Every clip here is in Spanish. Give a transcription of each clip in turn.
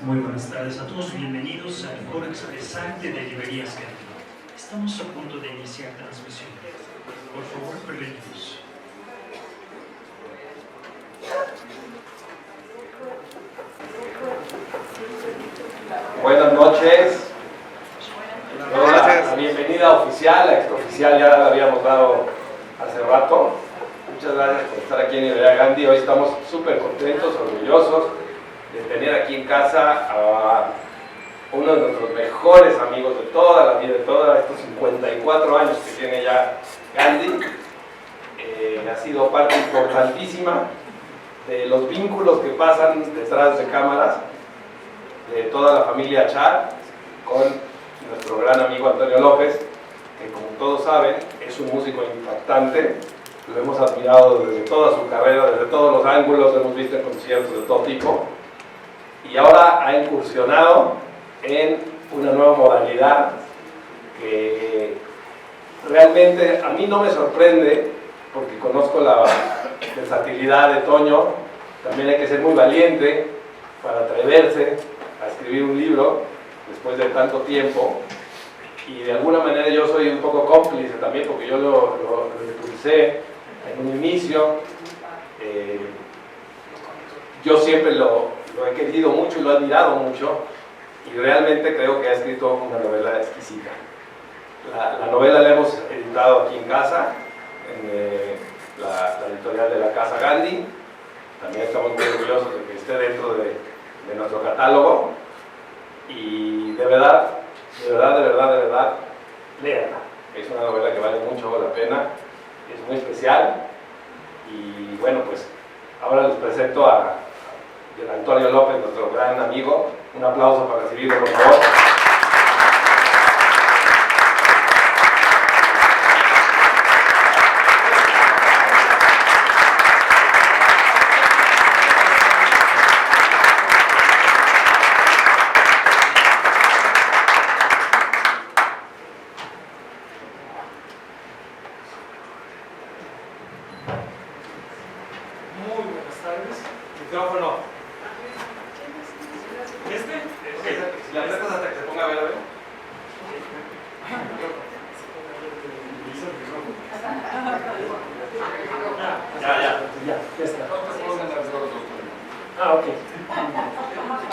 Muy buenas tardes a todos, bienvenidos al Foro Expresante de Librerías Gandhi. Estamos a punto de iniciar transmisión. Por favor, permítanos. Buenas noches. La bienvenida oficial, la extraoficial ya la habíamos dado hace rato. Muchas gracias por estar aquí en Librería Gandhi. Hoy estamos súper contentos, orgullosos de tener aquí en casa a uno de nuestros mejores amigos de toda la vida, de todos estos 54 años que tiene ya Gandhi. Ha sido parte importantísima de los vínculos que pasan detrás de cámaras de toda la familia Char con nuestro gran amigo Antonio López, que como todos saben es un músico impactante. Lo hemos admirado desde toda su carrera, desde todos los ángulos, lo hemos visto en conciertos de todo tipo, y ahora ha incursionado en una nueva modalidad que realmente a mí no me sorprende, porque conozco la versatilidad de Toño. También hay que ser muy valiente para atreverse a escribir un libro después de tanto tiempo, y de alguna manera yo soy un poco cómplice también, porque yo lo impulsé en un inicio. Yo siempre lo he querido mucho y lo he admirado mucho, y realmente creo que ha escrito una novela exquisita. La novela la hemos editado aquí en casa, en la editorial de la Casa Gandhi. También estamos muy orgullosos de que esté dentro de nuestro catálogo, y de verdad, léanla. Es una novela que vale mucho la pena, es muy especial. Y bueno, pues ahora les presento a Antonio López, nuestro gran amigo. Un aplauso para recibirlo, por favor.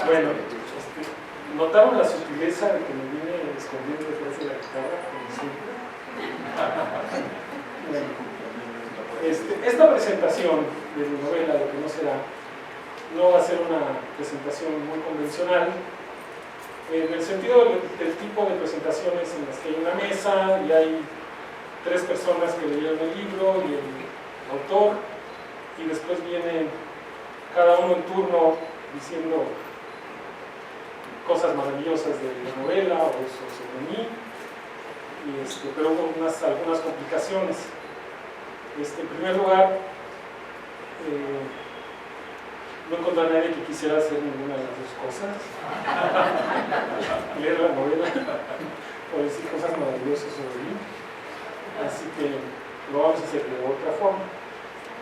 Bueno, ¿notaron la sutileza de que me vine escondiendo detrás de la guitarra? Bueno, esta presentación de mi novela, Lo que no será, no va a ser una presentación muy convencional, en el sentido del tipo de presentaciones en las que hay una mesa y hay tres personas que leyeron el libro y el autor, y después viene cada uno en turno diciendo cosas maravillosas de la novela o sobre mí, pero hubo algunas complicaciones. En primer lugar, no encontré a nadie que quisiera hacer ninguna de las dos cosas, leer la novela o decir cosas maravillosas sobre mí, así que lo vamos a hacer de otra forma.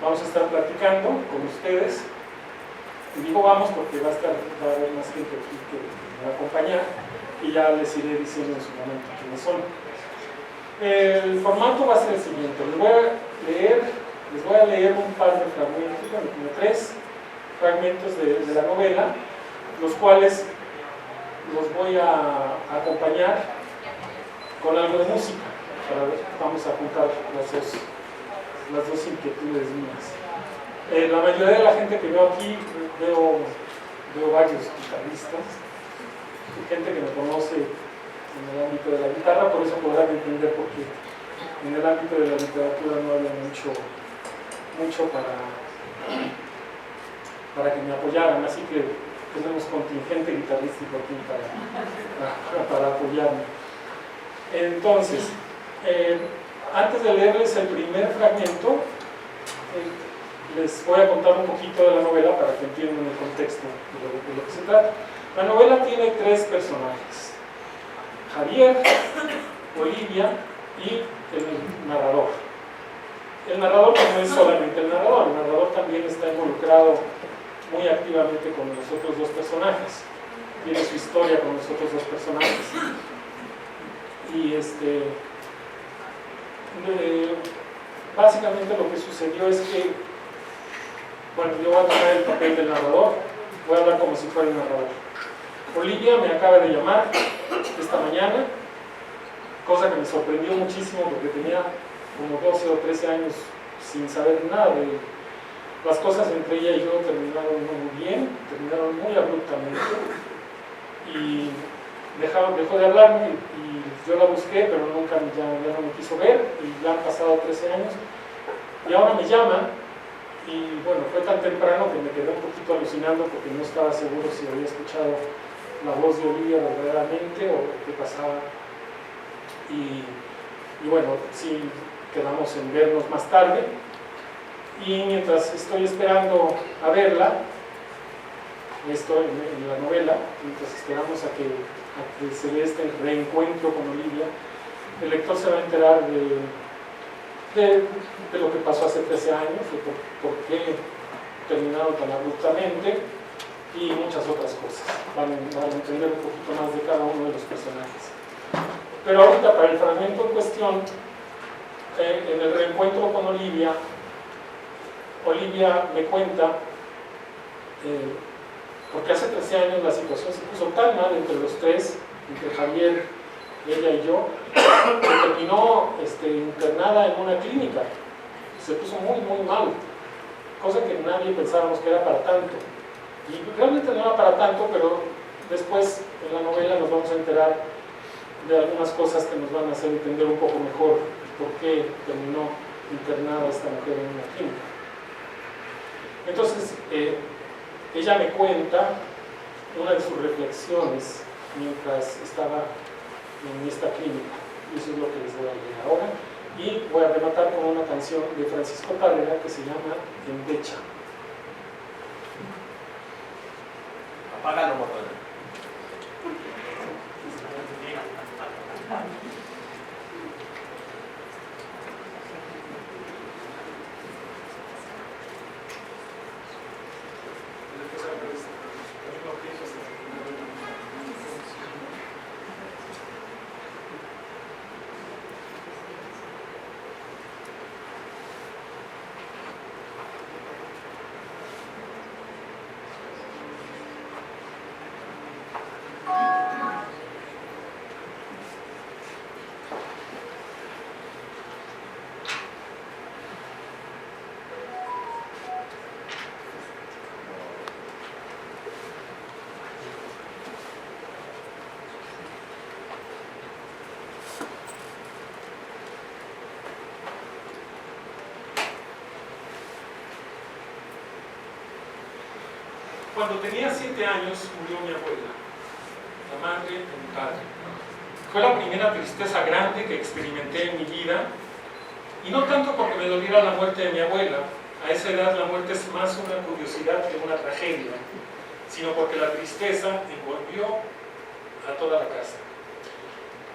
Vamos a estar platicando con ustedes. Y digo vamos porque va a haber más gente aquí que me va a acompañar, y ya les iré diciendo en su momento quiénes son. El formato va a ser el siguiente: les voy a leer un par de fragmentos, como 3 fragmentos de la novela, los cuales los voy a acompañar con algo de música. Vamos a juntar las dos inquietudes mías. La mayoría de la gente que veo aquí, veo varios guitarristas, gente que me conoce en el ámbito de la guitarra, por eso podrán entender por qué en el ámbito de la literatura no había mucho para que me apoyaran, así que tenemos contingente guitarrístico aquí para apoyarme. Entonces, antes de leerles el primer fragmento, les voy a contar un poquito de la novela para que entiendan el contexto de lo que se trata. La novela tiene 3 personajes: Javier, Olivia y el narrador. El narrador no es solamente el narrador también está involucrado muy activamente con los otros dos personajes, tiene su historia con los otros dos personajes. Y básicamente lo que sucedió es que, bueno, yo voy a tomar el papel del narrador, voy a hablar como si fuera el narrador. Olivia me acaba de llamar esta mañana, cosa que me sorprendió muchísimo porque tenía como 12 o 13 años sin saber nada de las cosas entre ella y yo. Terminaron muy bien, terminaron muy abruptamente y dejó de hablarme y yo la busqué, pero nunca ya no me quiso ver, y ya han pasado 13 años y ahora me llama. Y bueno, fue tan temprano que me quedé un poquito alucinando porque no estaba seguro si había escuchado la voz de Olivia verdaderamente o qué pasaba. Y bueno, sí quedamos en vernos más tarde. Y mientras estoy esperando a verla, esto en la novela, mientras esperamos a que se dé este reencuentro con Olivia, el lector se va a enterar de lo que pasó hace 13 años, de por qué terminaron tan abruptamente y muchas otras cosas. Van a entender un poquito más de cada uno de los personajes. Pero ahorita, para el fragmento en cuestión, en el reencuentro con Olivia me cuenta, porque hace 13 años la situación se puso tan mal entre los tres, entre Javier, ella y yo, que terminó internada en una clínica. Se puso muy mal, cosa que nadie pensábamos que era para tanto, y realmente no era para tanto, pero después en la novela nos vamos a enterar de algunas cosas que nos van a hacer entender un poco mejor por qué terminó internada esta mujer en una clínica. Entonces ella me cuenta una de sus reflexiones mientras estaba en esta clínica, y eso es lo que les voy a leer ahora, y voy a rematar con una canción de Francisco Tárrega que se llama Endecha. Apágalo, botón. Cuando tenía 7 años murió mi abuela, la madre de mi padre. Fue la primera tristeza grande que experimenté en mi vida, y no tanto porque me doliera la muerte de mi abuela. A esa edad la muerte es más una curiosidad que una tragedia, sino porque la tristeza envolvió a toda la casa.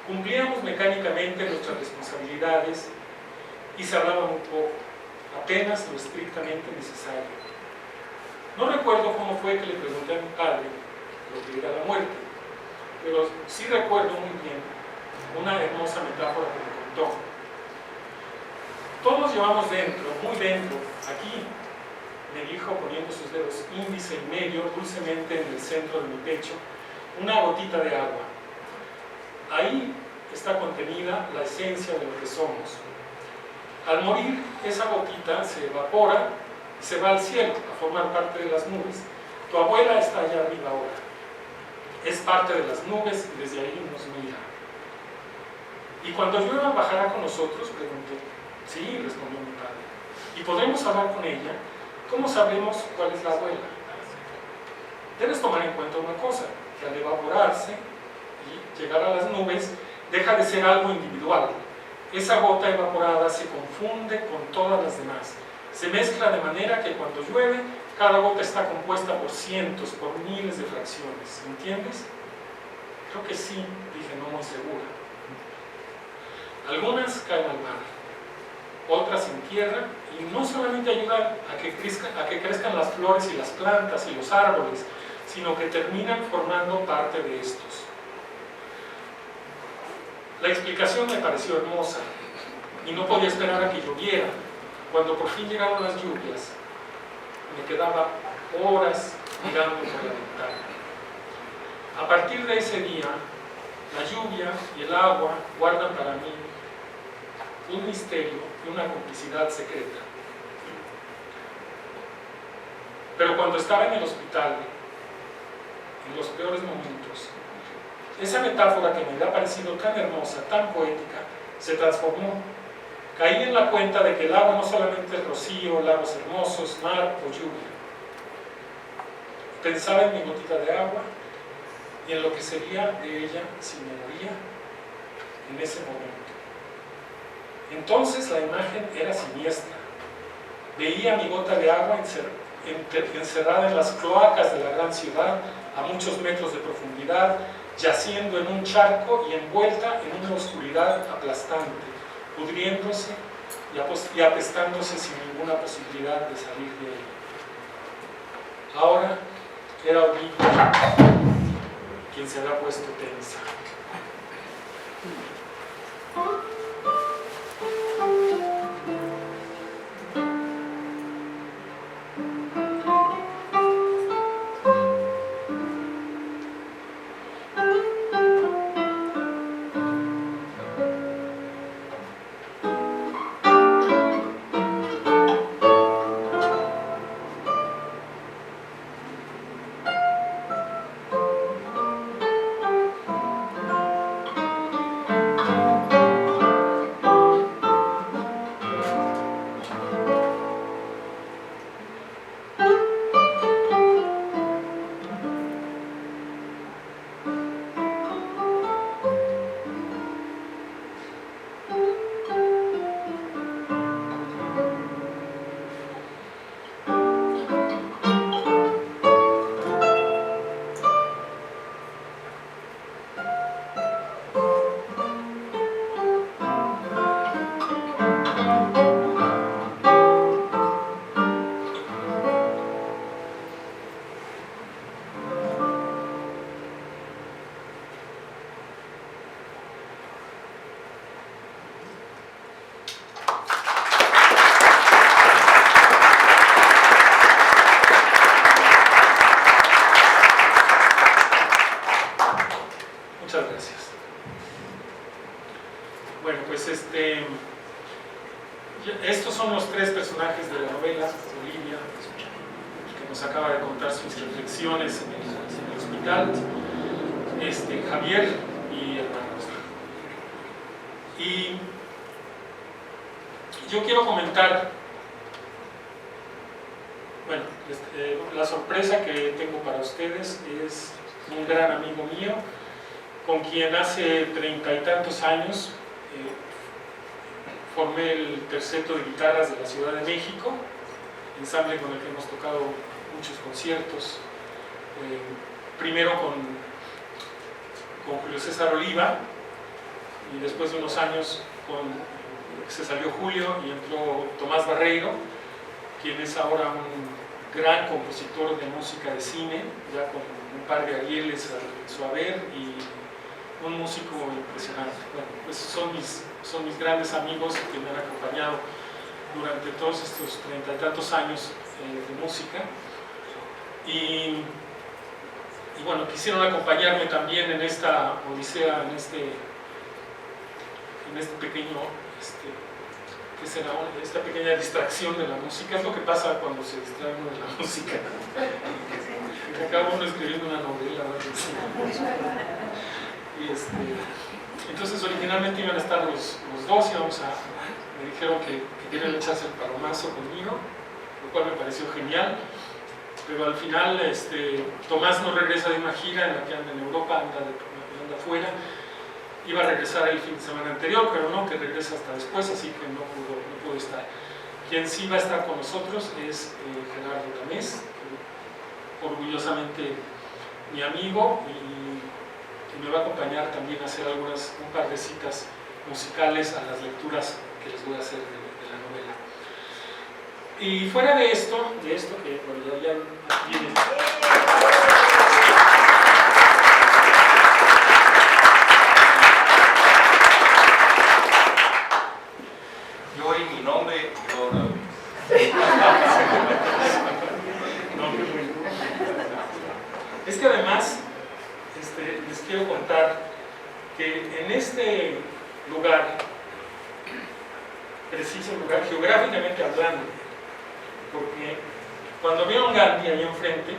Cumplíamos mecánicamente nuestras responsabilidades y se hablaba muy poco, apenas lo estrictamente necesario. No recuerdo cómo fue que le pregunté a mi padre lo que era la muerte, pero sí recuerdo muy bien una hermosa metáfora que me contó. Todos llevamos dentro, muy dentro, aquí, me dijo poniendo sus dedos índice y medio dulcemente en el centro de mi pecho, una gotita de agua. Ahí está contenida la esencia de lo que somos. Al morir, esa gotita se evapora y se va al cielo a formar parte de las nubes. Tu abuela está allá arriba ahora. Es parte de las nubes y desde ahí nos mira. ¿Y cuando llueva bajará con nosotros?, pregunté. Sí, respondió mi padre. ¿Y podremos hablar con ella? ¿Cómo sabremos cuál es la abuela? Debes tomar en cuenta una cosa, que al evaporarse y llegar a las nubes, deja de ser algo individual. Esa gota evaporada se confunde con todas las demás. Se mezcla de manera que cuando llueve, cada gota está compuesta por cientos, por miles de fracciones. ¿Entiendes? Creo que sí, dije, no muy segura. Algunas caen al mar, otras en tierra, y no solamente ayudan a que crezcan las flores y las plantas y los árboles, sino que terminan formando parte de estos. La explicación me pareció hermosa, y no podía esperar a que lloviera. Cuando por fin llegaron las lluvias, me quedaba horas mirando por la ventana. A partir de ese día, la lluvia y el agua guardan para mí un misterio y una complicidad secreta. Pero cuando estaba en el hospital, en los peores momentos, esa metáfora que me había parecido tan hermosa, tan poética, se transformó. Caí en la cuenta de que el agua no solamente es rocío, lagos hermosos, mar o lluvia. Pensaba en mi gotita de agua y en lo que sería de ella si me moría en ese momento. Entonces la imagen era siniestra. Veía mi gota de agua encerrada en las cloacas de la gran ciudad, a muchos metros de profundidad, yaciendo en un charco y envuelta en una oscuridad aplastante, pudriéndose y apestándose sin ninguna posibilidad de salir de ella. Ahora era Olivia quien se había puesto tensa. Muchas gracias. Bueno, pues estos son los tres personajes de la novela, Olivia, que nos acaba de contar sus reflexiones en el hospital, Javier y el maestro. Y yo quiero comentar, bueno, la sorpresa que tengo para ustedes es un gran amigo mío, con quien hace 30 y tantos años formé el terceto de guitarras de la Ciudad de México, ensamble con el que hemos tocado muchos conciertos, primero con Julio César Oliva, y después de unos años se salió Julio y entró Tomás Barreiro, quien es ahora un gran compositor de música de cine, ya con un par de Arieles a su haber y un músico impresionante. Bueno, pues son mis grandes amigos que me han acompañado durante todos estos 30 y tantos años de música, y bueno, quisieron acompañarme también en esta odisea, en este pequeño, ¿qué será? Esta pequeña distracción de la música. Es lo que pasa cuando se distrae uno de la música. Acaba uno escribiendo una novela, ¿no? Entonces originalmente iban a estar los dos, me dijeron que querían echarse el palomazo conmigo, lo cual me pareció genial, pero al final Tomás no regresa de una gira en la que anda en Europa, anda afuera, iba a regresar el fin de semana anterior, pero no, que regresa hasta después, así que no pudo estar. Quien sí va a estar con nosotros es Gerardo Tamés, orgullosamente mi amigo, y me va a acompañar también a hacer un par de citas musicales a las lecturas que les voy a hacer de la Y fuera de esto que bueno, ya viene. Yo oí mi nombre, yo no. Es que además les quiero contar que en este lugar, preciso lugar, geográficamente hablando, porque cuando vieron Gandhi ahí enfrente,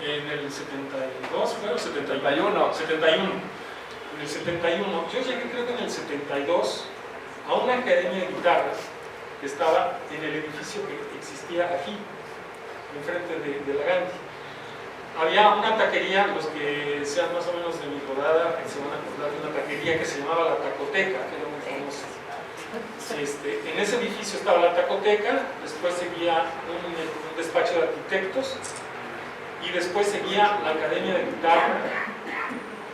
en el 72, ¿fue? 71. 71. En el 71, yo llegué creo que en el 72 a una academia de guitarras que estaba en el edificio que existía aquí, enfrente de la Gandhi. Había una taquería, los que sean más o menos de mi rodada se van a acordar de una taquería que se llamaba La Tacoteca, que era muy famosa. En ese edificio estaba la Tacoteca, después seguía un despacho de arquitectos y después seguía la Academia de Guitarra,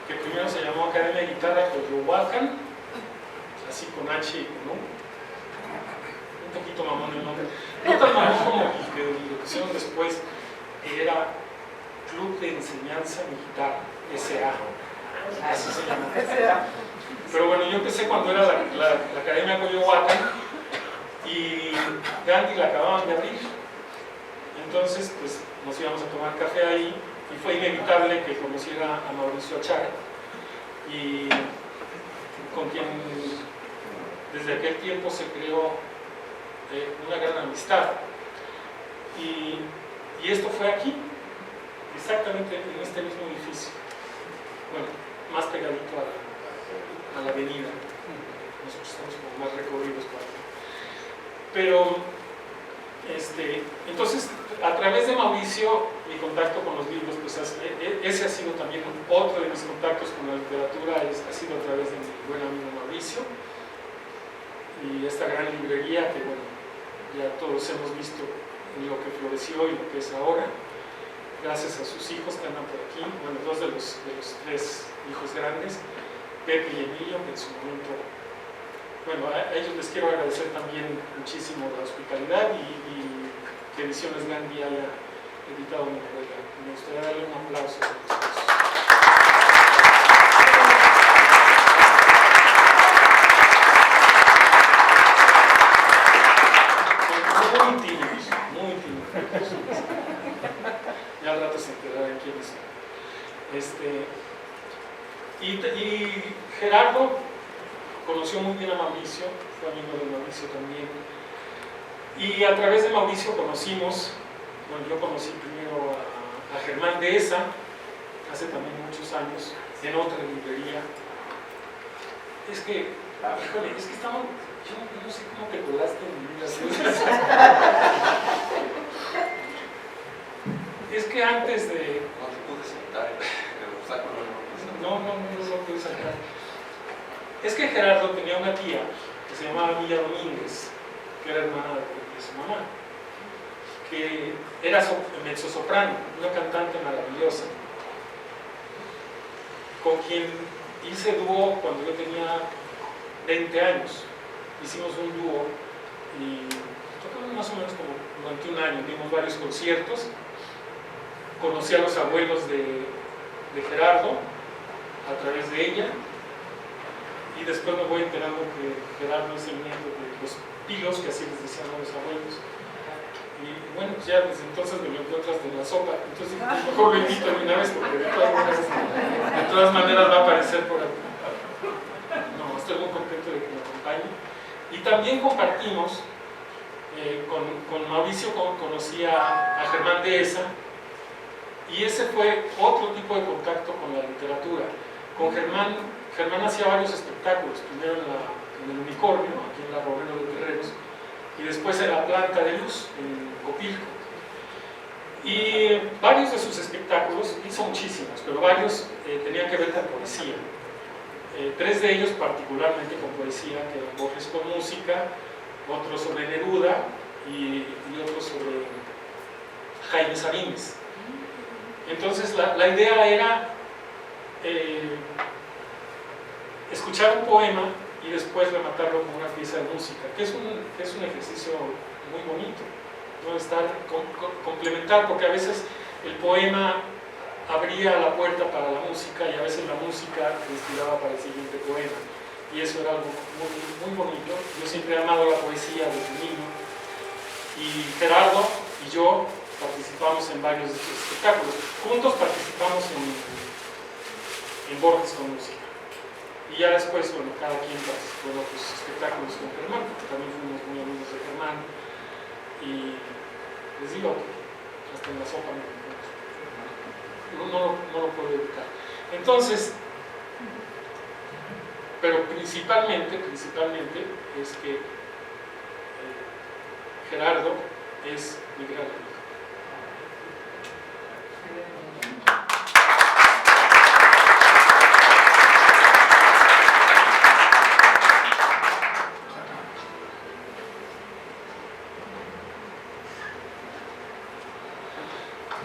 que primero se llamó Academia de Guitarra Coyoacán, así con H y con U. Un poquito mamón el nombre. No tan mamón como lo que pusieron después, que era Club de Enseñanza de Guitarra, SA. Así se llama. Pero bueno, yo empecé cuando era la Academia Coyoacán y Gandhi la acababan de abrir. Entonces, pues nos íbamos a tomar café ahí y fue inevitable que conociera a Mauricio Achaga, y con quien desde aquel tiempo se creó una gran amistad. Y esto fue aquí, exactamente en este mismo edificio. Bueno, más pegadito a la avenida. Nosotros estamos como más recorridos por aquí. Pero, entonces, a través de Mauricio, mi contacto con los libros, pues ese ha sido también otro de mis contactos con la literatura, ha sido a través de mi buen amigo Mauricio. Y esta gran librería que, bueno, ya todos hemos visto lo que floreció y lo que es ahora, gracias a sus hijos que andan por aquí, bueno, dos de los tres hijos grandes, Pepe y Emilio, que en su momento, bueno, a ellos les quiero agradecer también muchísimo la hospitalidad y que Ediciones Gandhi haya editado mi novela. Me gustaría darle un aplauso a los dos. Muy tímidos, muy tímidos. Ya al rato se enterarán quiénes son. Y Gerardo conoció muy bien a Mauricio, fue amigo de Mauricio también. Y a través de Mauricio conocimos, bueno, yo conocí primero a Germán Dehesa, hace también muchos años, en otra librería. Es que, híjole, es que estamos, yo no sé cómo te colaste en mi vida. Es que antes de... No te pude sentar en el obstáculo. No lo pude sacar. Es que Gerardo tenía una tía que se llamaba Milla Domínguez, que era hermana de su mamá, que era mezzosoprano, una cantante maravillosa, con quien hice dúo cuando yo tenía 20 años. Hicimos un dúo y tocamos más o menos como 21 años, dimos varios conciertos. Conocí a los abuelos de Gerardo a través de ella, y después me voy enterando que Gerardo es el nieto de los Pilos, que así les decían a los abuelos. Y bueno, pues ya desde entonces me lo encuentras de la sopa. Entonces mejor lo invito de una vez, porque de todas maneras va a aparecer por aquí. No, estoy muy contento de que me acompañe. Y también compartimos con Mauricio, conocí a Germán Dehesa, y ese fue otro tipo de contacto con la literatura. Con Germán hacía varios espectáculos, primero en el Unicornio, aquí en la Robledo de Terreros, y después en la Planta de Luz, en Copilco. Y varios de sus espectáculos, hizo muchísimos, pero varios tenían que ver con poesía. Tres de ellos particularmente con poesía, que eran Borges con música, otro sobre Neruda y otro sobre Jaime Sabines. Entonces la idea era escuchar un poema y después rematarlo con una pieza de música, que es un ejercicio muy bonito, ¿no? Complementar, porque a veces el poema abría la puerta para la música y a veces la música te inspiraba para el siguiente poema, y eso era algo muy bonito. Yo siempre he amado la poesía desde niño, y Gerardo y yo participamos en varios de estos espectáculos. Juntos participamos en Borges con música. Y ya después, bueno, cada quien participó en otros espectáculos con Germán, porque también fuimos muy amigos de Germán. Y les digo que hasta en la sopa no lo puedo evitar. Entonces, pero principalmente es que Gerardo es mi gran amigo.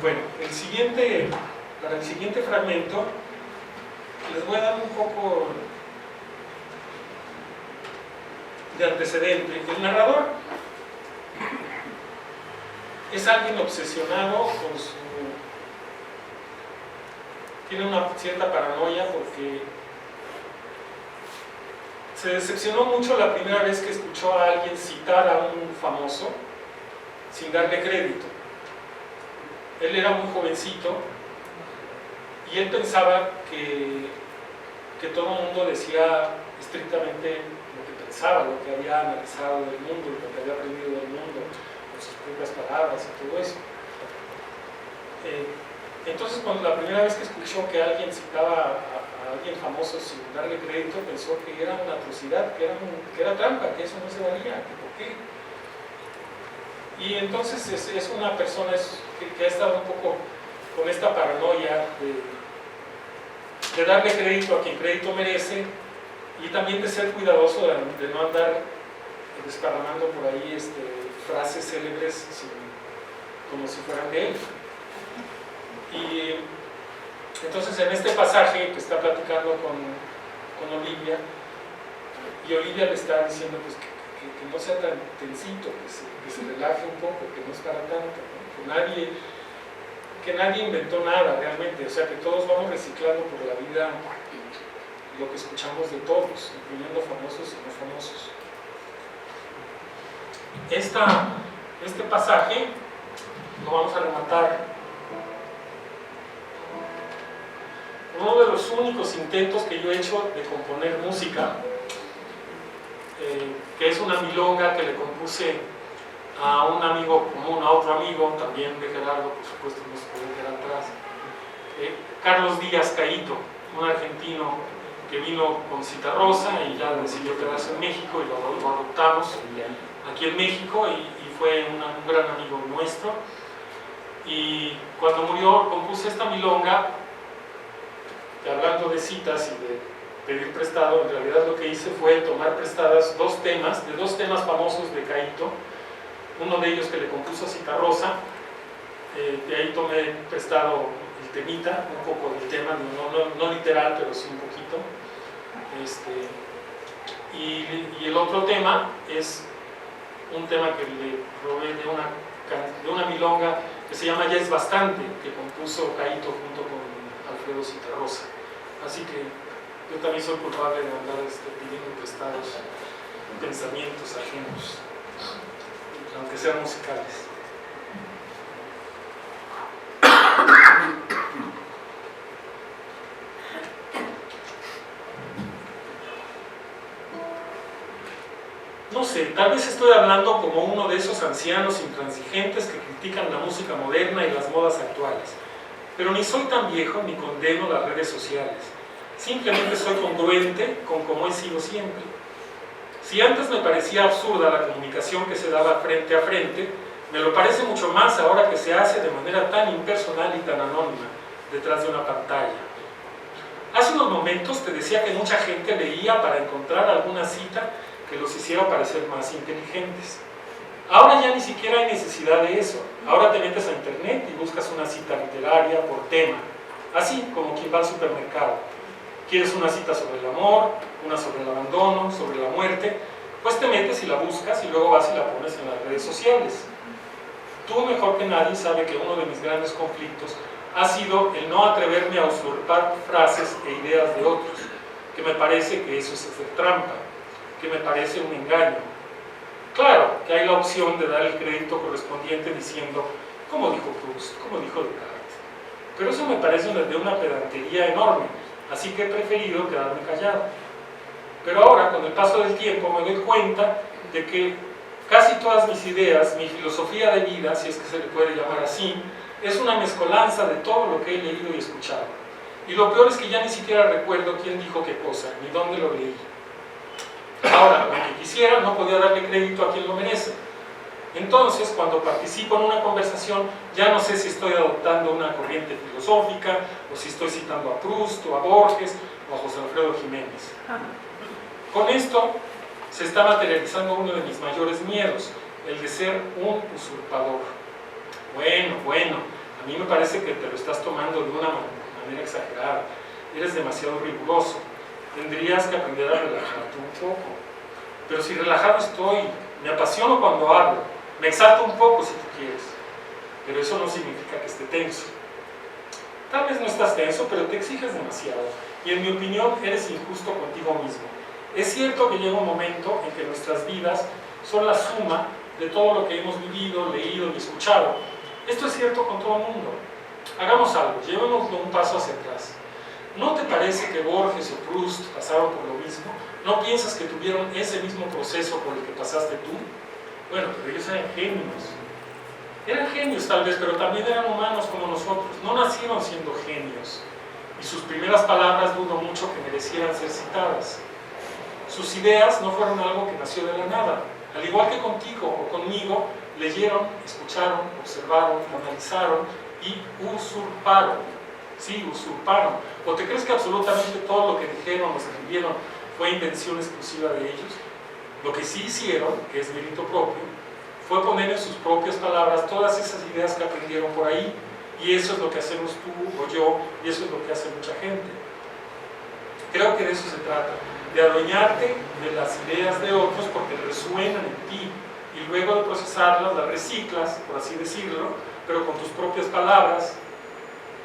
Bueno, para el siguiente fragmento les voy a dar un poco de antecedente. El narrador es alguien obsesionado con tiene una cierta paranoia porque se decepcionó mucho la primera vez que escuchó a alguien citar a un famoso sin darle crédito. Él era muy jovencito y él pensaba que todo el mundo decía estrictamente lo que pensaba, lo que había analizado del mundo, lo que había aprendido del mundo, con sus propias palabras y todo eso. Entonces, cuando la primera vez que escuchó que alguien citaba a alguien famoso sin darle crédito, pensó que era una atrocidad, que era trampa, que eso no se valía, que por qué. Y entonces es una persona que ha estado un poco con esta paranoia de darle crédito a quien crédito merece, y también de ser cuidadoso de no andar desparramando por ahí frases célebres como si fueran de él. Y entonces en este pasaje que está platicando con Olivia, y Olivia le está diciendo pues, que no sea tan tensito, que se relaje un poco, que no es para tanto, ¿no? que nadie inventó nada realmente, o sea que todos vamos reciclando por la vida lo que escuchamos de todos, incluyendo famosos y no famosos. Este pasaje lo vamos a rematar. Uno de los únicos intentos que yo he hecho de componer música, que es una milonga que le compuse a un amigo común, a otro amigo también de Gerardo, por supuesto no se puede quedar atrás, Carlos Díaz Caíto, un argentino que vino con Citarrosa y ya decidió quedarse en México, y lo adoptamos aquí en México, y fue un gran amigo nuestro. Y cuando murió compuse esta milonga, que hablando de citas y de pedir prestado, en realidad lo que hice fue tomar prestadas dos temas famosos de Caíto, uno de ellos que le compuso a Citarrosa, de ahí tomé prestado el temita, un poco del tema, no literal, pero sí un poquito, y el otro tema es un tema que le robé de una milonga que se llama Ya es bastante, que compuso Caíto junto con Alfredo Citarrosa. Así que yo también soy culpable de andar pidiendo prestados pensamientos ajenos, aunque sean musicales. No sé, tal vez estoy hablando como uno de esos ancianos intransigentes que critican la música moderna y las modas actuales, pero ni soy tan viejo ni condeno las redes sociales. Simplemente soy congruente con cómo he sido siempre. Si antes me parecía absurda la comunicación que se daba frente a frente, me lo parece mucho más ahora que se hace de manera tan impersonal y tan anónima, detrás de una pantalla. Hace unos momentos te decía que mucha gente leía para encontrar alguna cita que los hiciera parecer más inteligentes. Ahora ya ni siquiera hay necesidad de eso. Ahora te metes a internet y buscas una cita literaria por tema, así como quien va al supermercado. Quieres una cita sobre el amor, una sobre el abandono, sobre la muerte, pues te metes y la buscas y luego vas y la pones en las redes sociales. Tú mejor que nadie sabe que uno de mis grandes conflictos ha sido el no atreverme a usurpar frases e ideas de otros, que me parece que eso es hacer trampa, que me parece un engaño. Claro que hay la opción de dar el crédito correspondiente diciendo, como dijo Proust, como dijo Descartes, pero eso me parece de una pedantería enorme, así que he preferido quedarme callado. Pero ahora, con el paso del tiempo, me doy cuenta de que casi todas mis ideas, mi filosofía de vida, si es que se le puede llamar así, es una mezcolanza de todo lo que he leído y escuchado. Y lo peor es que ya ni siquiera recuerdo quién dijo qué cosa, ni dónde lo leí. Ahora, aunque quisiera, no podía darle crédito a quien lo merece. Entonces, cuando participo en una conversación, ya no sé si estoy adoptando una corriente filosófica, o si estoy citando a Proust, o a Borges, o a José Alfredo Jiménez. Con esto se está materializando uno de mis mayores miedos, el de ser un usurpador. Bueno, a mí me parece que te lo estás tomando de una manera exagerada. Eres demasiado riguroso. Tendrías que aprender a relajarte un poco. Pero si relajado estoy, me apasiono cuando hablo, me exalto un poco si tú quieres. Pero eso no significa que esté tenso. Tal vez no estás tenso, pero te exiges demasiado. Y en mi opinión, eres injusto contigo mismo. Es cierto que llega un momento en que nuestras vidas son la suma de todo lo que hemos vivido, leído y escuchado. Esto es cierto con todo el mundo. Hagamos algo, llevémoslo un paso hacia atrás. ¿No te parece que Borges o Proust pasaron por lo mismo? ¿No piensas que tuvieron ese mismo proceso por el que pasaste tú? Bueno, pero ellos eran genios. Eran genios tal vez, pero también eran humanos como nosotros. No nacieron siendo genios. Y sus primeras palabras dudo mucho que merecieran ser citadas. Sus ideas no fueron algo que nació de la nada. Al igual que contigo o conmigo, leyeron, escucharon, observaron, analizaron y usurparon. Sí, usurparon. ¿O te crees que absolutamente todo lo que dijeron o escribieron fue invención exclusiva de ellos? Lo que sí hicieron, que es mérito propio, fue poner en sus propias palabras todas esas ideas que aprendieron por ahí. Y eso es lo que hacemos tú o yo, y eso es lo que hace mucha gente. Creo que de eso se trata, de adueñarte de las ideas de otros porque resuenan en ti, y luego de procesarlas, las reciclas, por así decirlo, pero con tus propias palabras.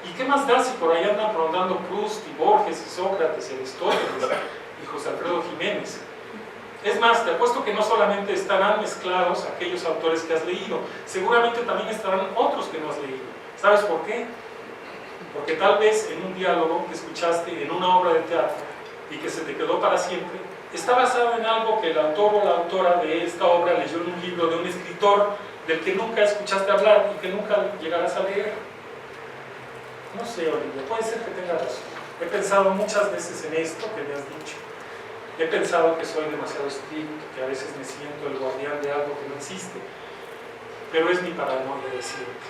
¿Y qué más da si por ahí andan rondando Proust y Borges y Sócrates y Aristóteles y José Alfredo Jiménez? Es más, te apuesto que no solamente estarán mezclados aquellos autores que has leído, seguramente también estarán otros que no has leído. ¿Sabes por qué? Porque tal vez en un diálogo que escuchaste en una obra de teatro y que se te quedó para siempre, está basado en algo que el autor o la autora de esta obra leyó en un libro de un escritor del que nunca escuchaste hablar y que nunca llegarás a leer. No sé, Olivia, puede ser que tengas razón. He pensado muchas veces en esto que me has dicho. He pensado que soy demasiado estricto, que a veces me siento el guardián de algo que no existe. Pero es mi paranoia decirte.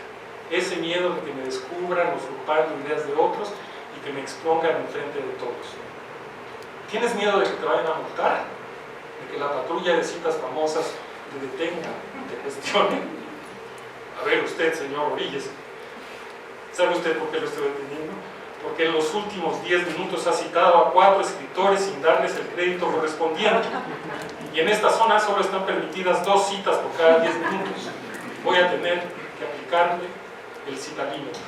Ese miedo de que me descubran usurpando ideas de otros y que me expongan en frente de todos. ¿Tienes miedo de que te vayan a multar? ¿De que la patrulla de citas famosas te detenga y te cuestione? A ver usted, señor Orilles, ¿sabe usted por qué lo estoy deteniendo? Porque en los últimos 10 minutos ha citado a 4 escritores sin darles el crédito correspondiente. Y en esta zona solo están permitidas 2 citas por cada 10 minutos. Voy a tener que aplicarle el citalímetro.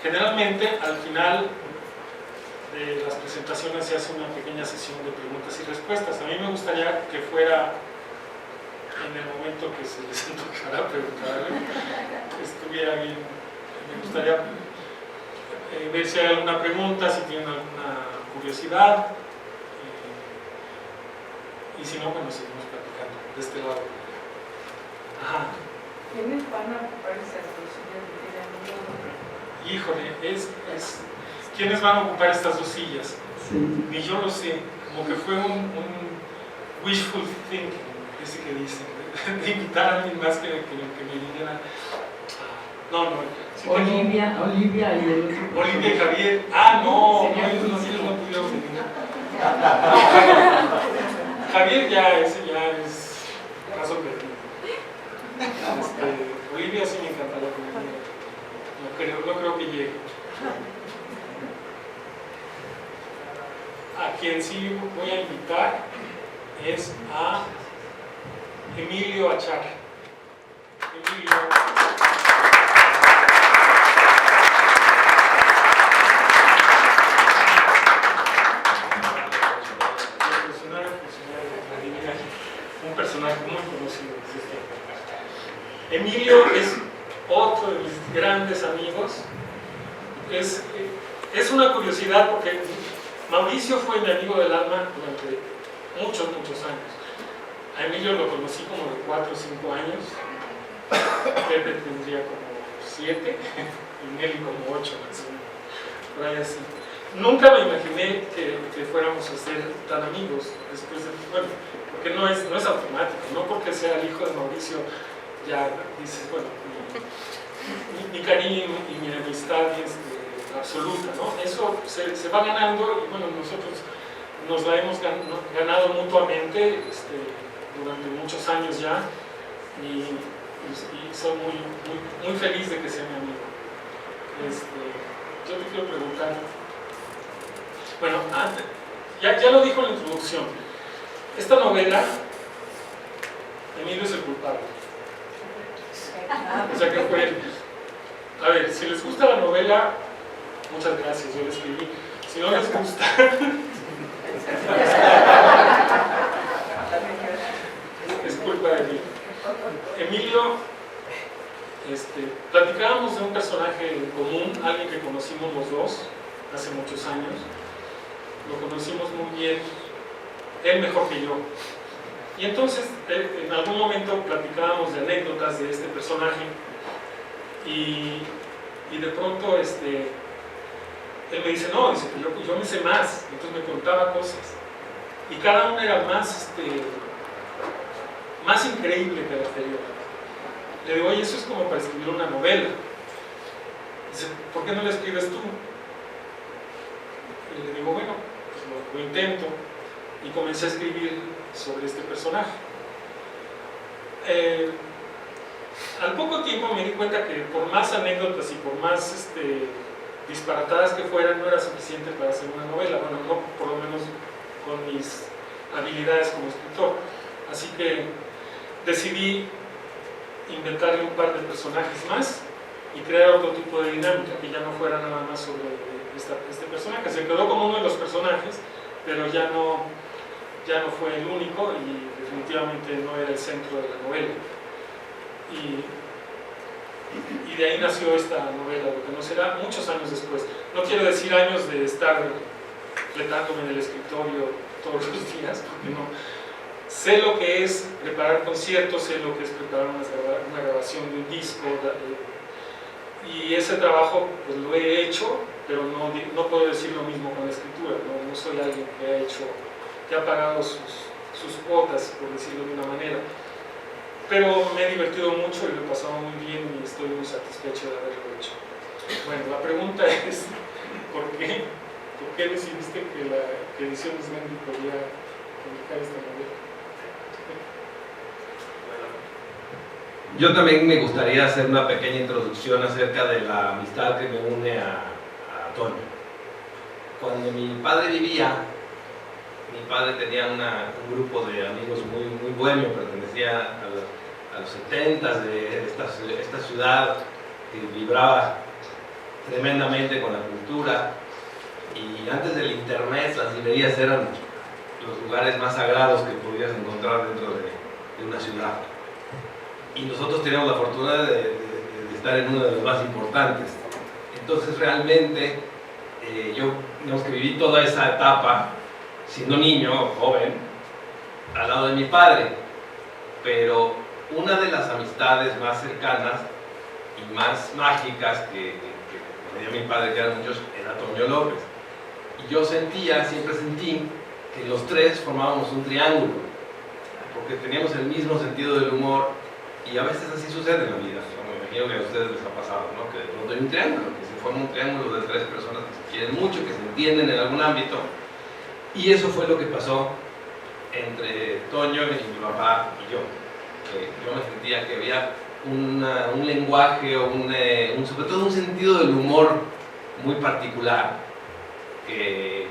Generalmente al final de las presentaciones se hace una pequeña sesión de preguntas y respuestas. A mí me gustaría que fuera en el momento que se les antojara preguntar, que estuviera bien. Me gustaría ver si hay alguna pregunta, si tienen alguna curiosidad, y si no, bueno, seguimos platicando de este lado. Ajá. ¿Quiénes van a ocupar esas dos sillas que tienen? Híjole, ¿quiénes van a ocupar estas dos sillas? Sí. Ni yo lo sé, como que fue un wishful thinking, ese que dicen, de invitar a alguien más que me viniera. No. Sí, Olivia y el otro. Olivia y Javier. No, ellos no pudieron venir. Javier ese ya es caso perdido. Olivia sí me encantaría que viniera. No creo que llegue. A quien sí voy a invitar es a Emilio Achar. Emilio. Un personaje muy conocido. Emilio es otro de mis grandes amigos. Es una curiosidad porque Mauricio fue mi amigo del alma durante muchos años. A Emilio lo conocí como de 4 o 5 años. Pepe tendría como 7 y Nelly como 8 más o menos. Por ahí así. Nunca me imaginé que fuéramos a ser tan amigos después de, bueno, porque no es automático, no porque sea el hijo de Mauricio ya dices, bueno, mi cariño y mi amistad es absoluta, ¿no? Eso se va ganando y bueno, nosotros nos la hemos ganado mutuamente durante muchos años ya y soy muy feliz de que sea mi amigo. Yo te quiero preguntar, bueno, ya lo dijo en la introducción, esta novela, Emilio es el culpable. O sea que fue él. A ver, si les gusta la novela, muchas gracias, yo la escribí. Si no les gusta, es culpa de mí. Emilio, platicábamos de un personaje en común, alguien que conocimos los dos hace muchos años. Lo conocimos muy bien, él mejor que yo. Y entonces, en algún momento platicábamos de anécdotas de este personaje y de pronto él me dice, no, dice que yo me sé más, entonces me contaba cosas y cada una era más increíble que la anterior. Le digo, oye, eso es como para escribir una novela. Dice, ¿por qué no la escribes tú? Y le digo, bueno, pues lo intento y comencé a escribir sobre este personaje. Al poco tiempo me di cuenta que por más anécdotas y por más disparatadas que fueran, no era suficiente para hacer una novela, bueno, no por lo menos con mis habilidades como escritor. Así que decidí inventarle un par de personajes más y crear otro tipo de dinámica, que ya no fuera nada más sobre este personaje. Se quedó como uno de los personajes, pero ya no fue el único y definitivamente no era el centro de la novela. Y de ahí nació esta novela, lo que no será muchos años después. No quiero decir años de estar fletándome en el escritorio todos los días, porque no. Sé lo que es preparar conciertos, sé lo que es preparar una grabación de un disco, y ese trabajo pues lo he hecho, pero no puedo decir lo mismo con la escritura. No soy alguien que ha pagado sus cuotas, por decirlo de una manera. Pero me he divertido mucho y lo he pasado muy bien y estoy muy satisfecho de haberlo hecho. Bueno, la pregunta es, ¿por qué decidiste que Ediciones Gandhi podía publicar esta novela? Yo también me gustaría hacer una pequeña introducción acerca de la amistad que me une a Toño. Cuando mi padre vivía, mi padre tenía un grupo de amigos muy bohemio, pertenecía a los 70s de esta ciudad que vibraba tremendamente con la cultura, y antes del internet las librerías eran los lugares más sagrados que podías encontrar dentro de una ciudad. Y nosotros teníamos la fortuna de estar en una de las más importantes. Entonces realmente yo, digamos que viví toda esa etapa siendo niño, joven, al lado de mi padre. Pero una de las amistades más cercanas y más mágicas que tenía mi padre, que eran muchos, era Toño López. Y yo siempre sentí que los tres formábamos un triángulo, porque teníamos el mismo sentido del humor, y a veces así sucede en la vida, ¿no? Me imagino que a ustedes les ha pasado, ¿no? Que de pronto hay un triángulo, que se forma un triángulo de tres personas que se quieren mucho, que se entienden en algún ámbito, y eso fue lo que pasó entre Toño y mi papá y yo. Yo me sentía que había un lenguaje, o sobre todo un sentido del humor muy particular que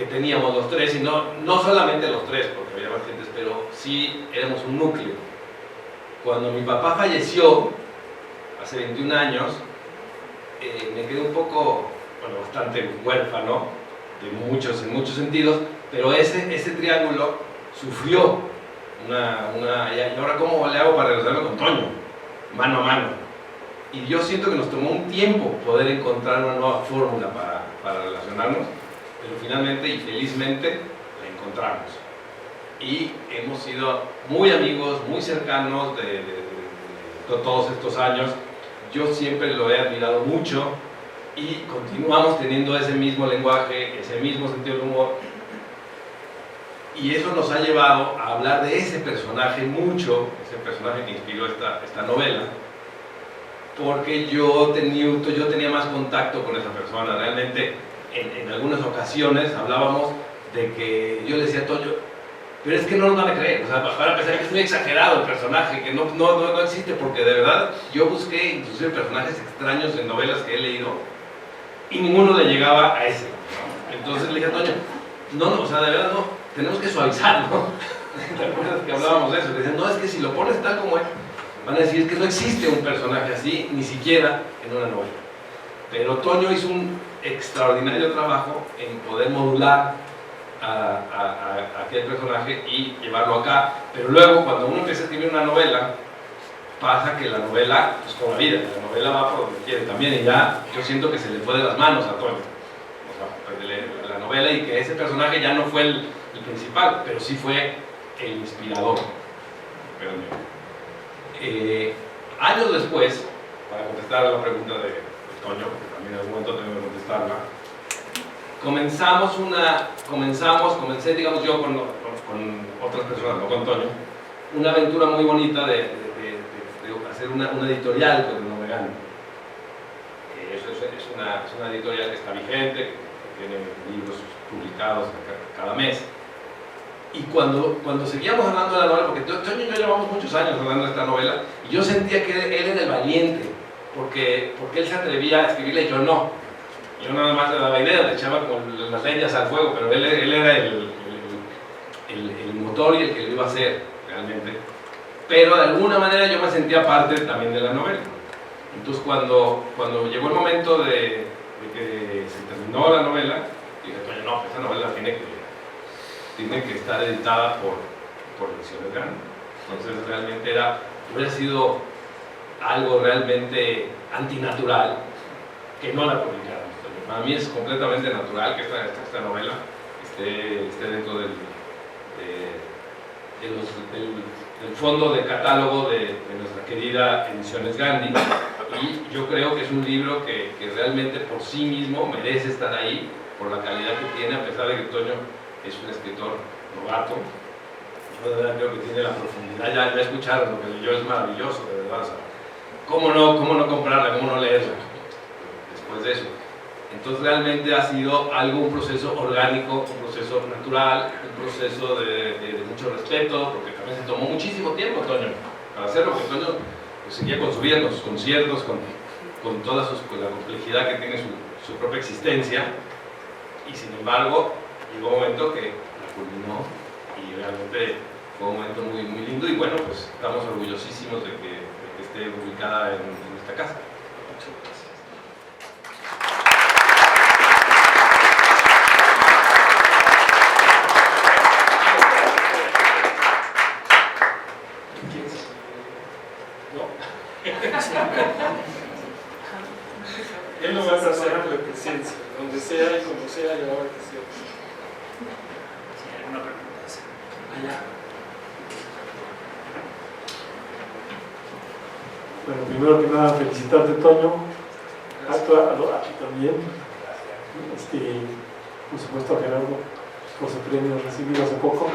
teníamos los tres, y no solamente los tres, porque había más gentes, pero sí éramos un núcleo. Cuando mi papá falleció, hace 21 años, me quedé un poco, bastante huérfano, en muchos sentidos, pero ese triángulo sufrió y ahora ¿cómo le hago para relacionarme con Toño? Mano a mano. Y yo siento que nos tomó un tiempo poder encontrar una nueva fórmula para relacionarnos, pero finalmente y felizmente la encontramos. Y hemos sido muy amigos, muy cercanos de todos estos años. Yo siempre lo he admirado mucho y continuamos teniendo ese mismo lenguaje, ese mismo sentido del humor. Y eso nos ha llevado a hablar de ese personaje mucho, ese personaje que inspiró esta novela, porque yo tenía más contacto con esa persona. Realmente en algunas ocasiones hablábamos de que yo le decía a Toño, pero es que no nos van a creer, o sea, para pensar que es muy exagerado el personaje, que no existe, porque de verdad yo busqué inclusive personajes extraños en novelas que he leído y ninguno le llegaba a ese. Entonces le dije a Toño, no, o sea, de verdad no, tenemos que suavizarlo. ¿Te acuerdas que hablábamos de eso? Le decían, no, es que si lo pones tal como es, van a decir que no existe un personaje así, ni siquiera en una novela. Pero Toño hizo un extraordinario trabajo en poder modular a aquel personaje y llevarlo acá. Pero luego, cuando uno empieza a escribir una novela, pasa que la novela, pues como la vida, la novela va por donde quiere también, y ya yo siento que se le fue de las manos a Toño. O sea, pues, la novela, y que ese personaje ya no fue el principal, pero sí fue el inspirador. Años después, para contestar a la pregunta de Toño, porque también en algún momento tengo que contestarla, comencé, digamos, yo con otras personas, no con Toño, una aventura muy bonita de hacer una editorial con el Novegano. Es una editorial que está vigente, que tiene libros publicados cada mes. Y cuando seguíamos hablando de la novela, porque Toño y yo llevamos muchos años hablando de esta novela, y yo sentía que él era el valiente, porque él se atrevía a escribirla y yo no. Yo nada más le daba ideas, le echaba con las leñas al fuego, pero él era el motor y el que lo iba a hacer realmente. Pero de alguna manera yo me sentía parte también de la novela. Entonces cuando llegó el momento de que se terminó la novela, dije, Toño, no, esa novela tiene que estar editada por Ediciones Gandhi. Entonces realmente hubiera sido algo realmente antinatural que no la publicaran. Para mí es completamente natural que esta novela esté dentro del fondo de catálogo de nuestra querida Ediciones Gandhi, y yo creo que es un libro que realmente por sí mismo merece estar ahí por la calidad que tiene, a pesar de que Toño es un escritor novato. Yo de verdad creo que tiene la profundidad, ya escucharon lo que leyó, es maravilloso, de verdad. O sea, ¿cómo no comprarla, cómo no leerla después de eso? Entonces realmente ha sido un proceso orgánico, un proceso natural, un proceso de mucho respeto, porque también se tomó muchísimo tiempo Toño para hacerlo, porque Toño pues, seguía con su vida, con sus conciertos, con toda la complejidad que tiene su propia existencia, y sin embargo llegó un momento que la culminó y realmente fue un momento muy, muy lindo, y bueno, pues estamos orgullosísimos de que esté publicada en esta casa. Muchas gracias. Él no va a pasar la presencia, donde sea y como sea, y ahora que sea. ¿Alguna pregunta? Allá. Bueno, primero que nada, felicitarte, Toño. A ti también. Por supuesto, a Gerardo por su premio recibido hace poco.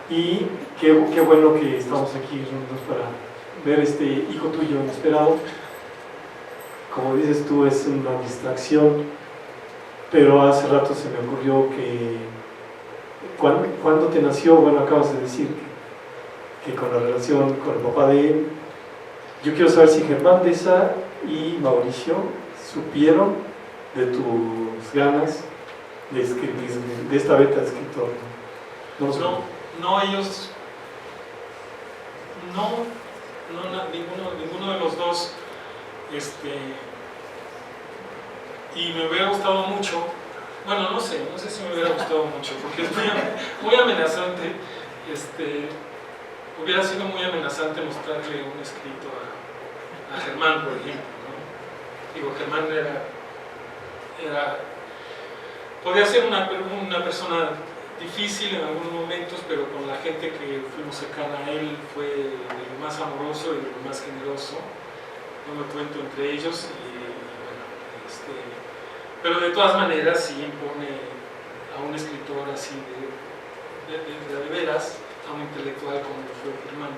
Y qué bueno que estamos aquí reunidos para ver este hijo tuyo inesperado. Como dices tú, es una distracción, pero hace rato se me ocurrió que cuando te nació, bueno, acabas de decir que con la relación con el papá de él, yo quiero saber si Germán Deza y Mauricio supieron de tus ganas de escribir, de esta beta de escritor. No, ellos, ninguno de los dos, y me hubiera gustado mucho, bueno, no sé si me hubiera gustado mucho, porque es muy amenazante, hubiera sido muy amenazante mostrarle un escrito a Germán, por ejemplo, ¿no? Digo, Germán podía ser una persona difícil en algunos momentos, pero con la gente que fuimos cercana a él fue de lo más amoroso y de lo más generoso. No me cuento entre ellos, pero de todas maneras sí impone a un escritor así de veras, a un intelectual como lo fue Germán,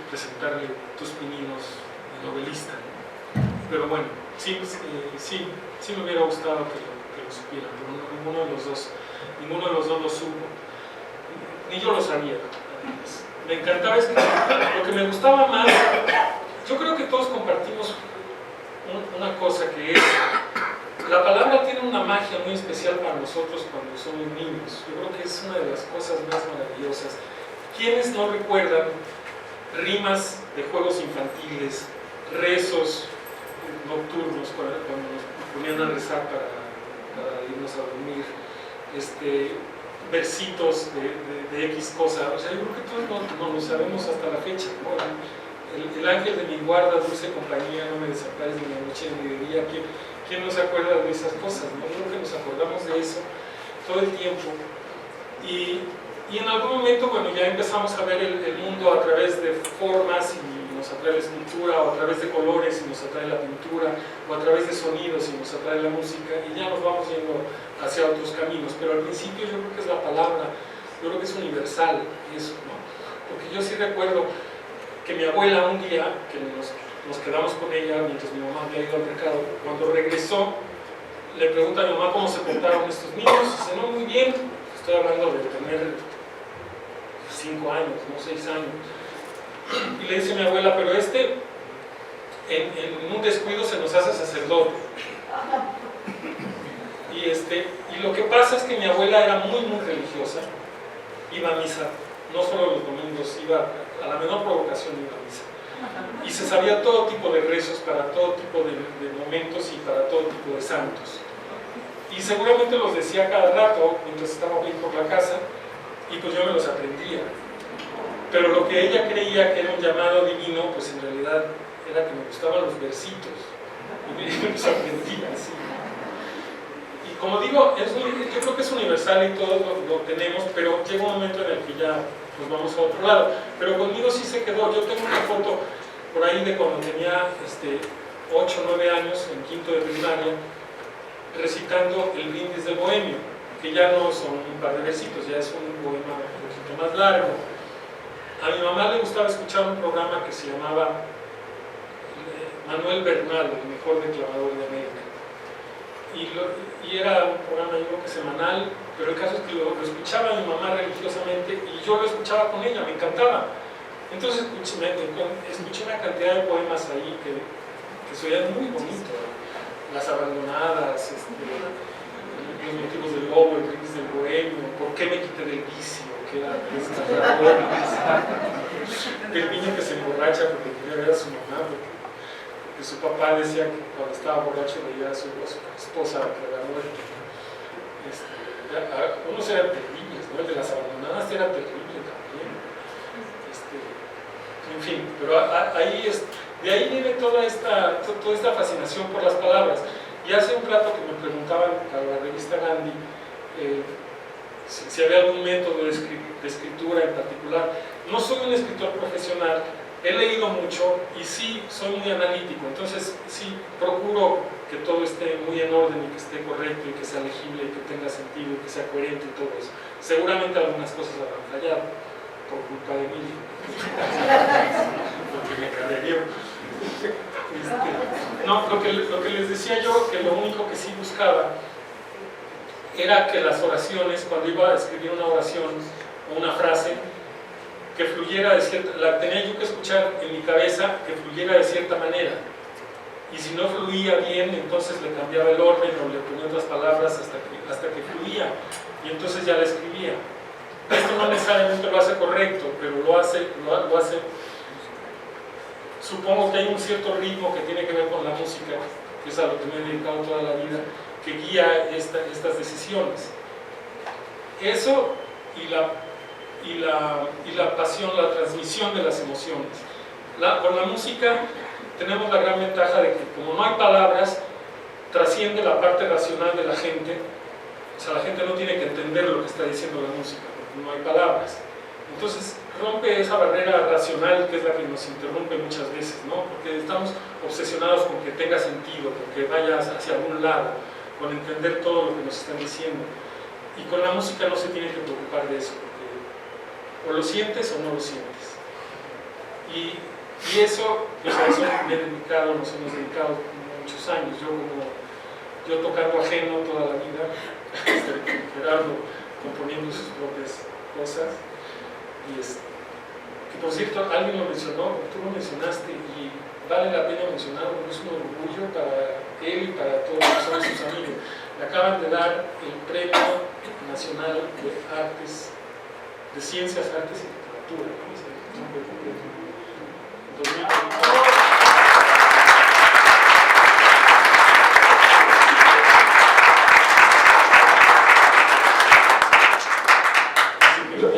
presentarle tus pininos de novelista, ¿no? Pero bueno, sí me hubiera gustado que lo supieran, pero ninguno de los dos lo supo, ni yo lo sabía. Me encantaba escribir. Lo que me gustaba más, yo creo que todos compartimos una cosa, que es la palabra tiene una magia muy especial para nosotros cuando somos niños. Yo creo que es una de las cosas más maravillosas. ¿Quiénes no recuerdan rimas de juegos infantiles, rezos nocturnos cuando nos ponían a rezar para irnos a dormir, versitos de X cosa? O sea, yo creo que todos no lo sabemos hasta la fecha, ¿no? El ángel de mi guarda, dulce compañía, no me desampares ni de noche ni de día. ¿Quién no se acuerda de esas cosas, no? Yo creo que nos acordamos de eso todo el tiempo. Y en algún momento, bueno, ya empezamos a ver el mundo a través de formas, y nos atrae la escultura, o a través de colores y nos atrae la pintura, o a través de sonidos y nos atrae la música, y ya nos vamos yendo hacia otros caminos. Pero al principio yo creo que es la palabra, yo creo que es universal eso, ¿no? Porque yo sí recuerdo que mi abuela un día, que nos quedamos con ella mientras mi mamá había ido al mercado, cuando regresó, le pregunta a mi mamá cómo se portaron estos niños. Dice, no, muy bien. Estoy hablando de tener 5 años, no 6 años. Y le dice mi abuela, pero en un descuido se nos hace sacerdote. Y lo que pasa es que mi abuela era muy religiosa, iba a misa, no solo los domingos, iba a la menor provocación, iba a misa. Y se sabía todo tipo de rezos para todo tipo de momentos y para todo tipo de santos. Y seguramente los decía cada rato mientras estaba bien por la casa, y pues yo me los aprendía. Pero lo que ella creía que era un llamado divino, pues en realidad era que me gustaban los versitos, y me los aprendía así. Y como digo, yo creo que es universal y todos lo tenemos, pero llega un momento en el que ya pues vamos a otro lado. Pero conmigo sí se quedó. Yo tengo una foto por ahí de cuando tenía 8 o 9 años, en quinto de primaria, recitando el Brindis del Bohemio, que ya no son un par de versitos, ya es un poema un poquito más largo. A mi mamá le gustaba escuchar un programa que se llamaba Manuel Bernal, el mejor declamador de América. Y era un programa, yo creo que semanal, pero el caso es que lo escuchaba mi mamá religiosamente y yo lo escuchaba con ella, me encantaba. Entonces escuché una cantidad de poemas ahí que se oían muy bonitos. Las abandonadas, los motivos del lobo, el brindis del bohemio, por qué me quité del vicio, que era el niño que se emborracha porque quería ver a su mamá, porque que su papá decía que cuando estaba borracho veía a su esposa que había muerto. Unos eran terribles, ¿no? El de las abandonadas era terrible también. En fin, pero de ahí viene toda esta fascinación por las palabras. Y hace un rato que me preguntaban para la revista Gandhi si había algún método de escritura en particular. No soy un escritor profesional, he leído mucho y sí soy muy analítico, entonces sí procuro que todo esté muy en orden y que esté correcto y que sea legible y que tenga sentido y que sea coherente y todo eso. Seguramente algunas cosas habrán fallado por culpa de mí, porque me caería. No, lo que les decía yo, que lo único que sí buscaba era que las oraciones, cuando iba a escribir una oración o una frase, que fluyera de cierta, la tenía yo que escuchar en mi cabeza, que fluyera de cierta manera. Y si no fluía bien, entonces le cambiaba el orden o le ponía otras palabras hasta que fluía. Y entonces ya la escribía. Esto no necesariamente lo hace correcto, pero lo hace. Supongo que hay un cierto ritmo que tiene que ver con la música, que es a lo que me he dedicado toda la vida, que guía estas decisiones. Eso y la pasión, la transmisión de las emociones. Con la música tenemos la gran ventaja de que como no hay palabras, trasciende la parte racional de la gente. O sea, la gente no tiene que entender lo que está diciendo la música, porque no hay palabras. Entonces rompe esa barrera racional que es la que nos interrumpe muchas veces, ¿no? Porque estamos obsesionados con que tenga sentido, con que vaya hacia algún lado, con entender todo lo que nos están diciendo. Y con la música no se tiene que preocupar de eso, porque o lo sientes o no lo sientes. Y eso, pues a eso nos hemos dedicado muchos años. Yo tocando ajeno toda la vida, Gerardo componiendo sus propias cosas. Y que por cierto, alguien lo mencionó, tú lo mencionaste, y vale la pena mencionarlo, es un orgullo para él y para todos los que son sus amigos. Le acaban de dar el Premio Nacional de Artes, de Ciencias, Artes y Literatura, ¿no?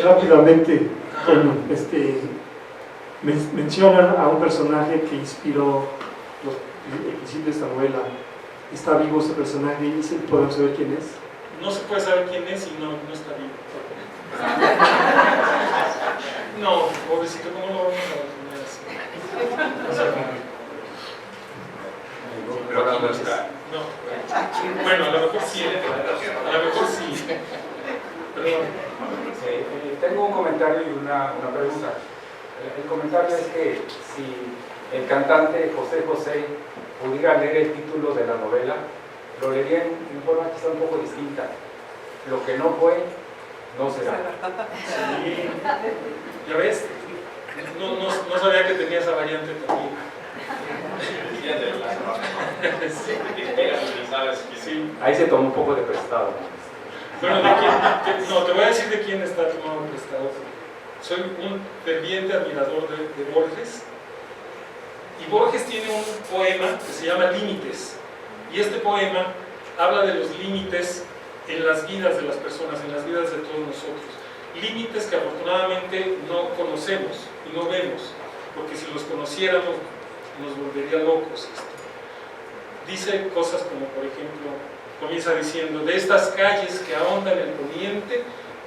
Rápidamente, bueno, mencionan a un personaje que inspiró el principio de esta novela. ¿Está vivo ese personaje y podemos saber quién es? No se puede saber quién es y no está vivo. No, pobrecito, ¿cómo lo vamos a definir así? Pero aquí no está. No. Bueno, a lo mejor sí. A lo mejor sí. Perdón. Tengo un comentario y una pregunta. El comentario es que si el cantante José José pudiera leer el título de la novela, lo leería en forma quizá un poco distinta. Lo que no fue, no será. Sí. ¿Ya ves? No sabía que tenía esa variante también. Sí. Ahí se tomó un poco de prestado. Bueno, te voy a decir de quién está tomado prestado. Soy un ferviente admirador de Borges. Y Borges tiene un poema que se llama Límites. Y este poema habla de los límites en las vidas de las personas, en las vidas de todos nosotros. Límites que afortunadamente no conocemos y no vemos, porque si los conociéramos nos volvería locos. Dice cosas como, por ejemplo, comienza diciendo: de estas calles que ahondan el poniente,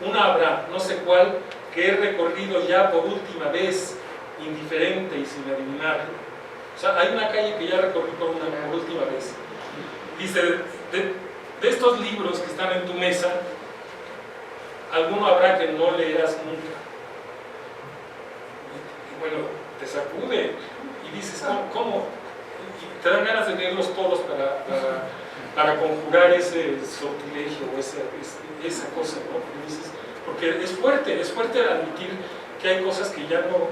una habrá, no sé cuál, que he recorrido ya por última vez, indiferente y sin adivinarlo. O sea, hay una calle que ya recorrí por última vez. Dice: de estos libros que están en tu mesa, alguno habrá que no leerás nunca. Y bueno, te sacude y dices: ¿cómo? Y te dan ganas de leerlos todos para conjurar ese sortilegio o esa cosa, ¿no? Porque es fuerte admitir que hay cosas que ya no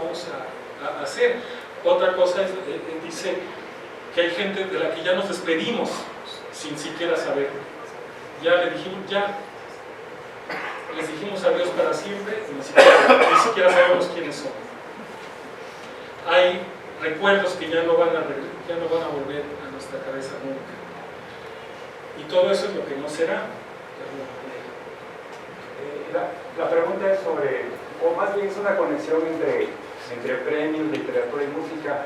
vamos a hacer. Otra cosa es, dice que hay gente de la que ya nos despedimos sin siquiera saber. Les dijimos adiós para siempre y ni siquiera sabemos quiénes son. Hay recuerdos que ya no van a volver a nuestra cabeza nunca. Y todo eso es lo que no será. La pregunta es sobre, o más bien es una conexión entre premios, literatura y música,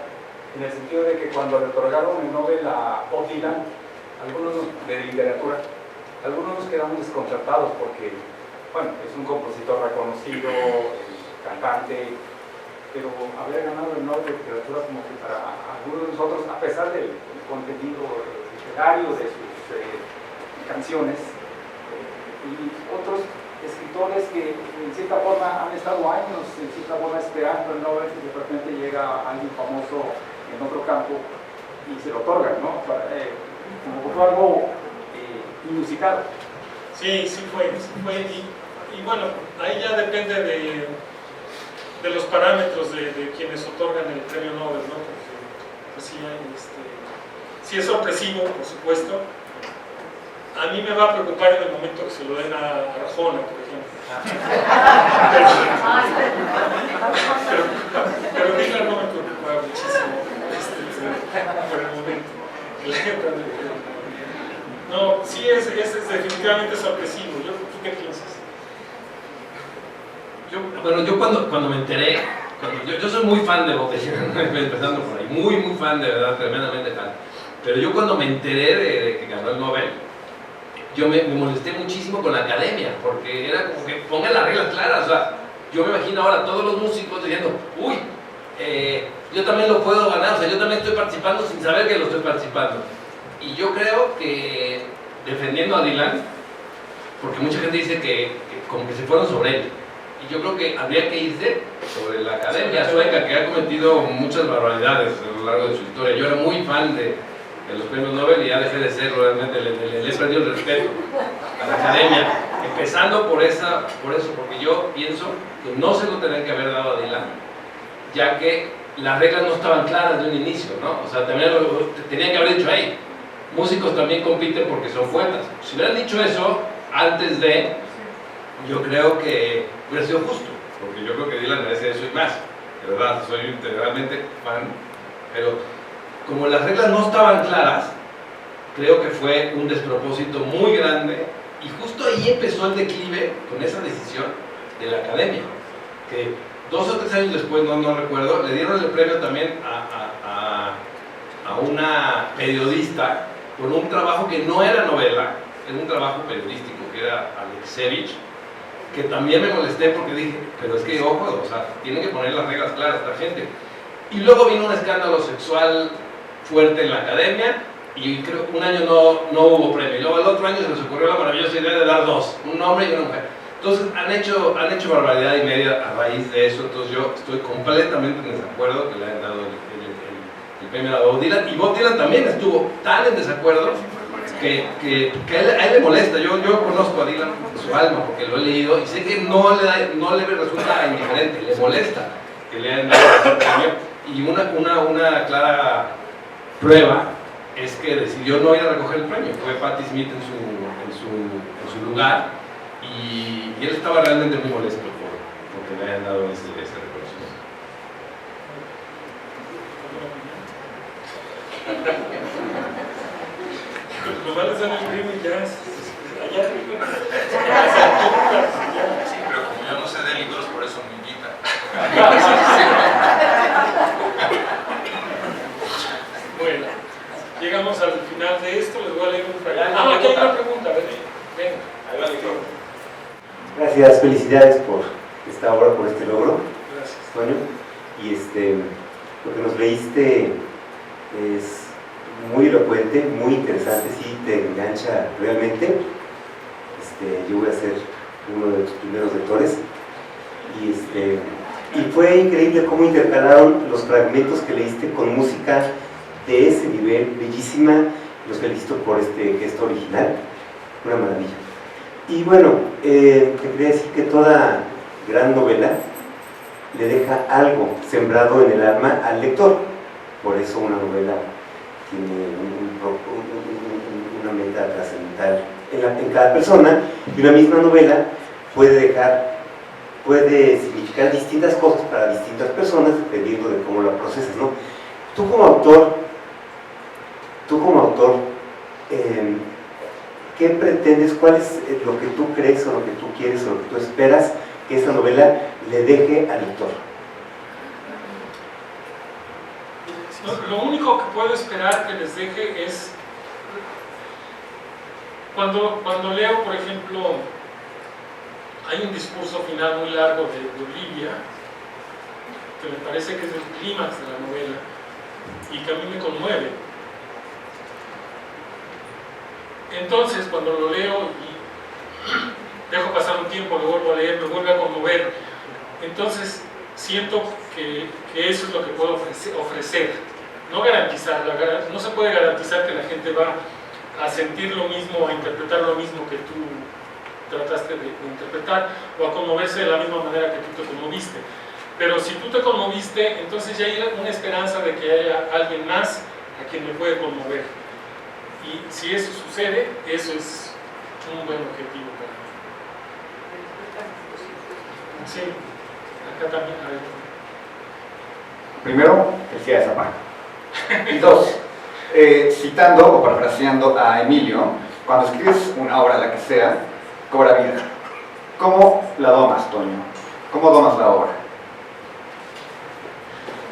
en el sentido de que cuando le otorgaron el Nobel a Bob Dylan, algunos de literatura, algunos nos quedamos desconcertados porque, bueno, es un compositor reconocido, cantante, pero haber ganado el Nobel de literatura como que para algunos de nosotros, a pesar del contenido literario de sus canciones, y otros escritores que en cierta forma han estado años, en cierta forma esperando el Nobel, y de repente llega alguien famoso en otro campo y se lo otorgan, ¿no? Como fue algo inusitado. Sí fue. Y bueno, ahí ya depende de los parámetros de quienes otorgan el premio Nobel, ¿no? Porque pues sí es sorpresivo, por supuesto. A mí me va a preocupar en el momento que se lo den a Arjona, por ejemplo. Pero Dylan no me preocupa muchísimo por el momento. No, sí es definitivamente sorpresivo. ¿Tú qué piensas? Yo cuando me enteré, yo soy muy fan de Bob Dylan, empezando por ahí, muy fan, de verdad, tremendamente fan. Pero yo cuando me enteré de que ganó el Nobel, yo me molesté muchísimo con la academia, porque era como que pongan las reglas claras. O sea, yo me imagino ahora todos los músicos diciendo, uy, yo también lo puedo ganar, o sea, yo también estoy participando sin saber que lo estoy participando. Y yo creo que, defendiendo a Dylan, porque mucha gente dice que como que se fueron sobre él, y yo creo que habría que irse sobre la academia sueca, que ha cometido muchas barbaridades a lo largo de su historia. Yo era muy fan de los premios Nobel y ya dejé de ser, realmente le he perdido el respeto a la academia, empezando por eso, porque yo pienso que no se lo tenían que haber dado a Dylan, ya que las reglas no estaban claras de un inicio, ¿no? O sea, también tenían que haber dicho, hey, músicos también compiten porque son poetas. Si hubieran dicho eso antes de, yo creo que hubiera sido justo, porque yo creo que Dylan merece eso y más, de verdad, soy integralmente fan, pero como las reglas no estaban claras, creo que fue un despropósito muy grande, y justo ahí empezó el declive con esa decisión de la academia, que 2 o 3 años después, no recuerdo, le dieron el premio también a una periodista por un trabajo que no era novela, era un trabajo periodístico, que era Alexievich, que también me molesté porque dije, pero es que, ojo, o sea, tienen que poner las reglas claras a esta gente. Y luego vino un escándalo sexual fuerte en la academia, y creo que un año no hubo premio, y luego al otro año se les ocurrió la maravillosa idea de dar 2, un hombre y una mujer. Entonces han hecho barbaridad y media a raíz de eso. Entonces yo estoy completamente en desacuerdo que le hayan dado el premio a Bob Dylan, y Bob Dylan también estuvo tan en desacuerdo que a él le molesta. Yo conozco a Dylan, su alma, porque lo he leído, y sé que no le resulta indiferente, le molesta que le hayan dado el premio. Y una clara prueba es que decidió no ir a recoger el premio. Fue Patti Smith en su lugar, y él estaba realmente muy molesto porque le hayan dado ese reconocimiento. Los vales dan el premio y ya allá. Sí, pero como yo no sé de libros, por eso me invitan. Bueno, llegamos al final de esto. Les voy a leer un fragmento. Aquí hay una pregunta, ven. Gracias, felicidades por esta obra, por este logro. Gracias, Toño. Y lo que nos leíste es muy elocuente, muy interesante, sí te engancha realmente. Yo voy a ser uno de tus primeros lectores, y fue increíble cómo intercalaron los fragmentos que leíste con música de ese nivel, bellísima. Los felicito por este gesto original, una maravilla. Y bueno, te quería decir que toda gran novela le deja algo sembrado en el alma al lector. Por eso una novela tiene una meta trascendental en cada persona, y una misma novela puede significar distintas cosas para distintas personas dependiendo de cómo la procesas, ¿no? Tú como autor, ¿qué pretendes? ¿Cuál es lo que tú crees o lo que tú quieres o lo que tú esperas que esa novela le deje al lector? Lo único que puedo esperar que les deje es cuando leo, por ejemplo, hay un discurso final muy largo de Olivia, que me parece que es el clímax de la novela y que a mí me conmueve. Entonces, cuando lo leo y dejo pasar un tiempo, lo vuelvo a leer, me vuelve a conmover, entonces siento que eso es lo que puedo ofrecer. No garantizar, no se puede garantizar que la gente va a sentir lo mismo, a interpretar lo mismo que tú trataste de interpretar, o a conmoverse de la misma manera que tú te conmoviste. Pero si tú te conmoviste, entonces ya hay una esperanza de que haya alguien más a quien le puede conmover. Y si eso sucede, eso es un buen objetivo para mí. Sí, acá también. A ver. Primero, decía esa parte. Y dos, citando o parafraseando a Emilio, cuando escribes una obra, la que sea, cobra vida. ¿Cómo la domas, Toño? ¿Cómo domas la obra?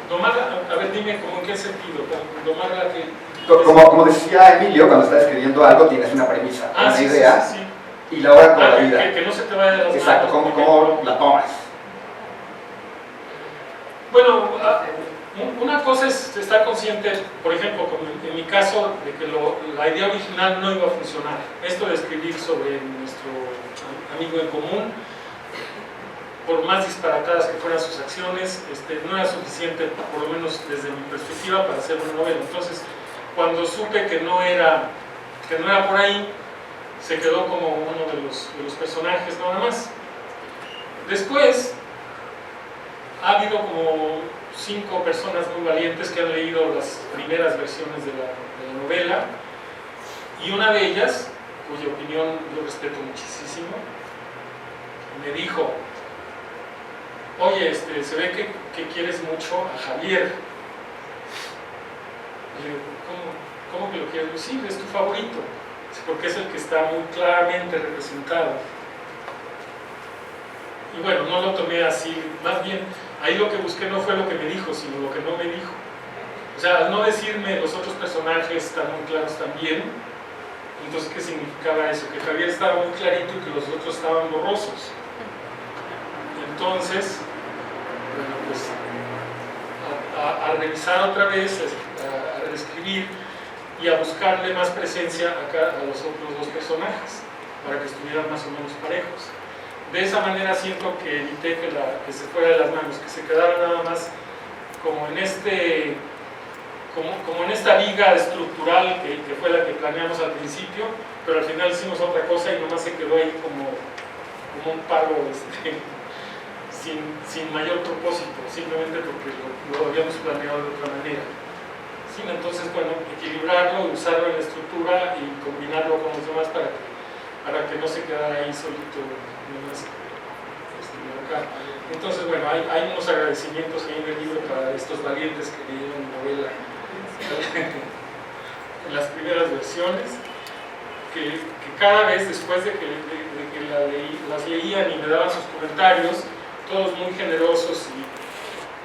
Domarla, a ver, dime, ¿cómo en qué sentido? Domarla que... Como decía Emilio, cuando estás escribiendo algo tienes una premisa, una idea, sí. Y la obra cobra vida. Que no se te vaya de las manos. Exacto, ¿cómo la tomas? Bueno, una cosa es estar consciente, por ejemplo, como en mi caso, de que la idea original no iba a funcionar. Esto de escribir sobre nuestro amigo en común, por más disparatadas que fueran sus acciones, no era suficiente, por lo menos desde mi perspectiva, para hacer una novela. Entonces, cuando supe que no era por ahí, se quedó como uno de los personajes nada más. Después, ha habido como 5 personas muy valientes que han leído las primeras versiones de la novela, y una de ellas, cuya opinión yo respeto muchísimo, me dijo: oye, se ve que quieres mucho a Javier. Y le digo, ¿cómo que lo quieres? Sí, es tu favorito, porque es el que está muy claramente representado. Y bueno, no lo tomé así, más bien, ahí lo que busqué no fue lo que me dijo, sino lo que no me dijo. O sea, al no decirme los otros personajes están muy claros también, entonces, ¿qué significaba eso? Que Javier estaba muy clarito y que los otros estaban borrosos. Entonces, bueno, pues, a revisar otra vez, a reescribir y a buscarle más presencia a los otros 2 personajes, para que estuvieran más o menos parejos. De esa manera siento que evité que se fuera de las manos, que se quedara nada más como en como en esta liga estructural que fue la que planeamos al principio, pero al final hicimos otra cosa y nomás se quedó ahí como un palo sin mayor propósito, simplemente porque lo habíamos planeado de otra manera. Sí, entonces, bueno, equilibrarlo, usarlo en la estructura y combinarlo con los demás para que no se quedara ahí solito nomás, acá. Entonces, bueno, hay unos agradecimientos ahí en el libro para estos valientes que leyeron mi novela en las primeras versiones, que cada vez después de que las leían y me daban sus comentarios, todos muy generosos y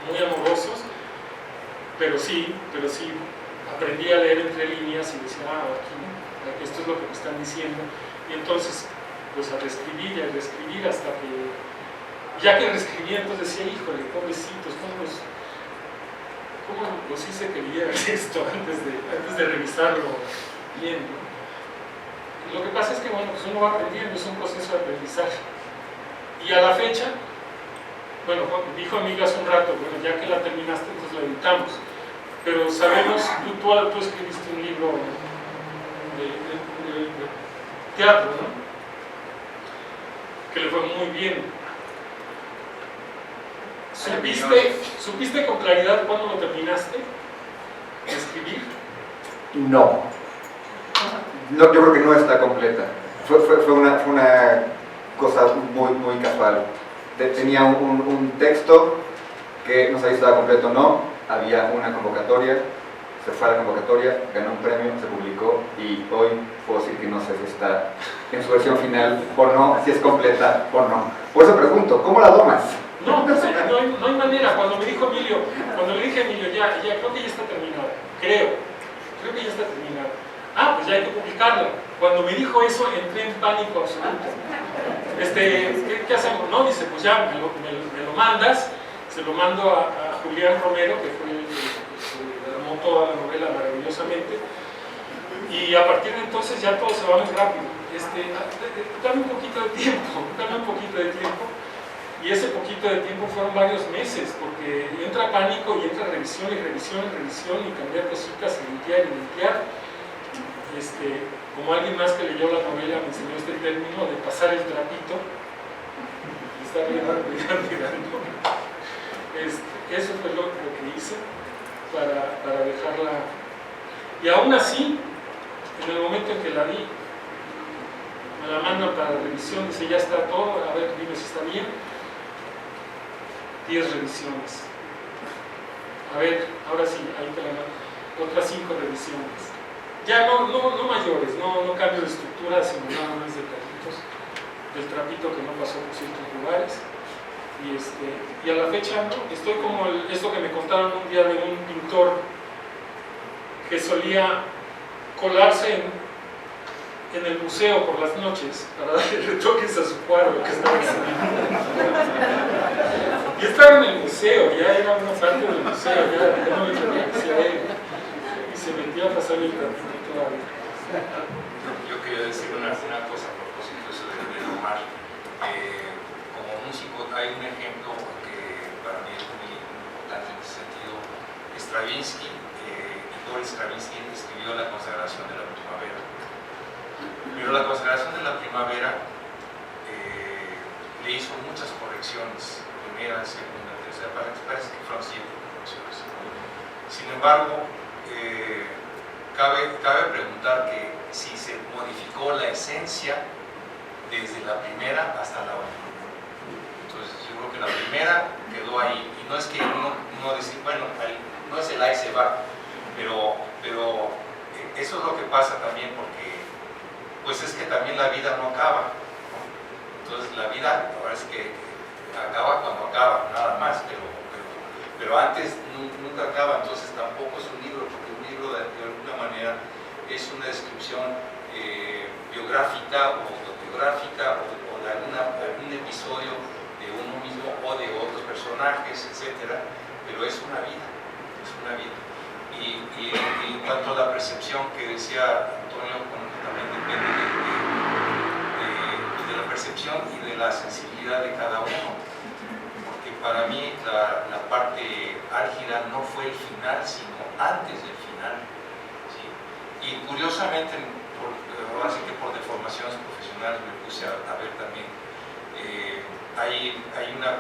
muy amorosos, pero sí aprendí a leer entre líneas y decía, aquí esto es lo que me están diciendo, y entonces pues a reescribir y a reescribir hasta que, ya que reescribí, entonces decía, híjole, pobrecitos, ¿cómo los hice que leyeran esto antes de revisarlo bien, ¿no? Lo que pasa es que, bueno, pues uno va aprendiendo, es un proceso de aprendizaje, y a la fecha, bueno, dijo amiga hace un rato, bueno, ya que la terminaste, entonces la editamos, pero sabemos, tú escribiste un libro de teatro, ¿no? Que le fue muy bien. ¿Supiste con claridad cuándo lo terminaste de escribir? No, yo creo que no está completa. Fue una cosa muy casual. Tenía un texto que no sabía si estaba completo o no. había una convocatoria, se fue a la convocatoria, ganó un premio, se publicó y hoy puedo decir que no sé si está en su versión final o no, si es completa o no. Por eso pregunto, ¿cómo la domas? No, no hay manera. Cuando me dijo Emilio, cuando le dije a Emilio, ya creo que ya está terminada, creo que ya está terminada. Ah, pues ya hay que publicarla. Cuando me dijo eso, entré en pánico absoluto. ¿Qué hacemos? No, dice, pues ya me lo mandas, se lo mando a Julián Romero, que fue el que armó toda la novela maravillosamente, y a partir de entonces ya todo se va muy rápido. Dame un poquito de tiempo, y ese poquito de tiempo fueron varios meses, porque entra pánico y entra revisión, y cambiar cositas, y limpiar. Como alguien más que leyó la novela me enseñó este término de pasar el trapito, y estar mirando. Eso fue lo que hice para dejarla. Y aún así, en el momento en que la vi, me la mandan para revisión, dice ya está todo, a ver, dime si está bien. 10 revisiones. A ver, ahora sí, ahí te la mando. Otras 5 revisiones. Ya no mayores, no cambio de estructura, sino nada más detallitos del trapito que no pasó por ciertos lugares. Y a la fecha, ¿no? Estoy como esto que me contaron un día de un pintor que solía colarse en el museo por las noches para darle retoques a su cuadro que estaba exhibiendo. Y estaba en el museo, ya era una parte del museo, ya no le pertenecía a él. Y se metía a pasar el trapito todavía. Yo quería decir una cosa a propósito de eso de Omar. Como músico hay un ejemplo que para mí es muy importante en ese sentido. Stravinsky, Igor Stravinsky escribió La consagración de la primavera. Pero la consagración de la primavera le hizo muchas correcciones, primera, segunda, tercera, parece que fueron 7 correcciones. Sin embargo, cabe preguntar que si se modificó la esencia desde la primera hasta la última. Entonces yo creo que la primera quedó ahí, y no es que uno decir, bueno, no es el ahí se va, pero eso es lo que pasa también, porque pues es que también la vida no acaba, ¿no? Entonces la vida ahora es que acaba cuando acaba, nada más, pero antes nunca acaba. Entonces tampoco es un libro, porque un libro de alguna manera es una descripción biográfica o autobiográfica o de algún episodio de uno mismo o de otros personajes, etc. Pero es una vida, Y en cuanto a la percepción que decía Antonio, también depende de la percepción y de la sensibilidad de cada uno. Porque para mí la parte álgida no fue el final, sino antes del final. ¿Sí? Y curiosamente, ahora sí que por deformaciones profesionales me puse a ver también, hay una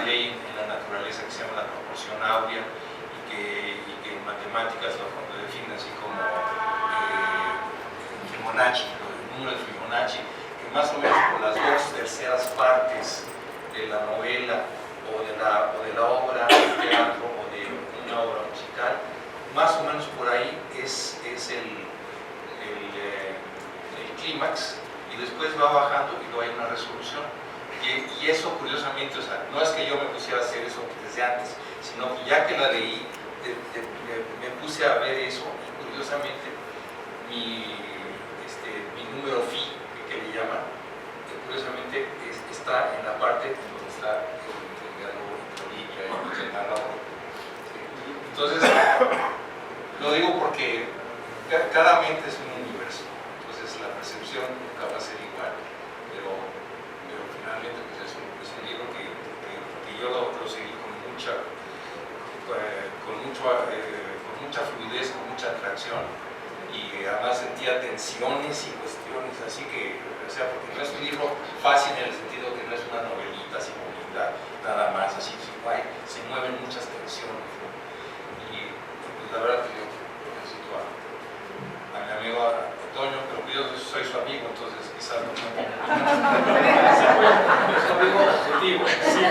ley en la naturaleza que se llama la proporción áurea, y que en matemáticas lo define así como Fibonacci, el número de Fibonacci, que más o menos por las 2/3 partes de la novela o de la obra de teatro o de una obra musical, más o menos por ahí es el clímax, y después va bajando y luego hay una resolución. Y eso, curiosamente, o sea, no es que yo me pusiera a hacer eso desde antes, sino que ya que la leí, me puse a ver eso, y curiosamente mi número phi, que le llaman, curiosamente está en la parte donde está el diálogo entre Olivia y el narrador. Entonces, lo digo porque cada mente es un universo, entonces la percepción nunca va a ser igual, pero finalmente pues es un libro que yo lo seguí con mucha fluidez, con mucha atracción, y además sentía tensiones y cuestiones, así que, o sea, porque no es un libro fácil en el sentido que no es una novelita así bonita, nada más, así, se mueven muchas tensiones, ¿no? Y pues la verdad que yo necesito a mi amigo Antonio, pero yo soy su amigo, entonces quizás no es su amigo objetivo, sí.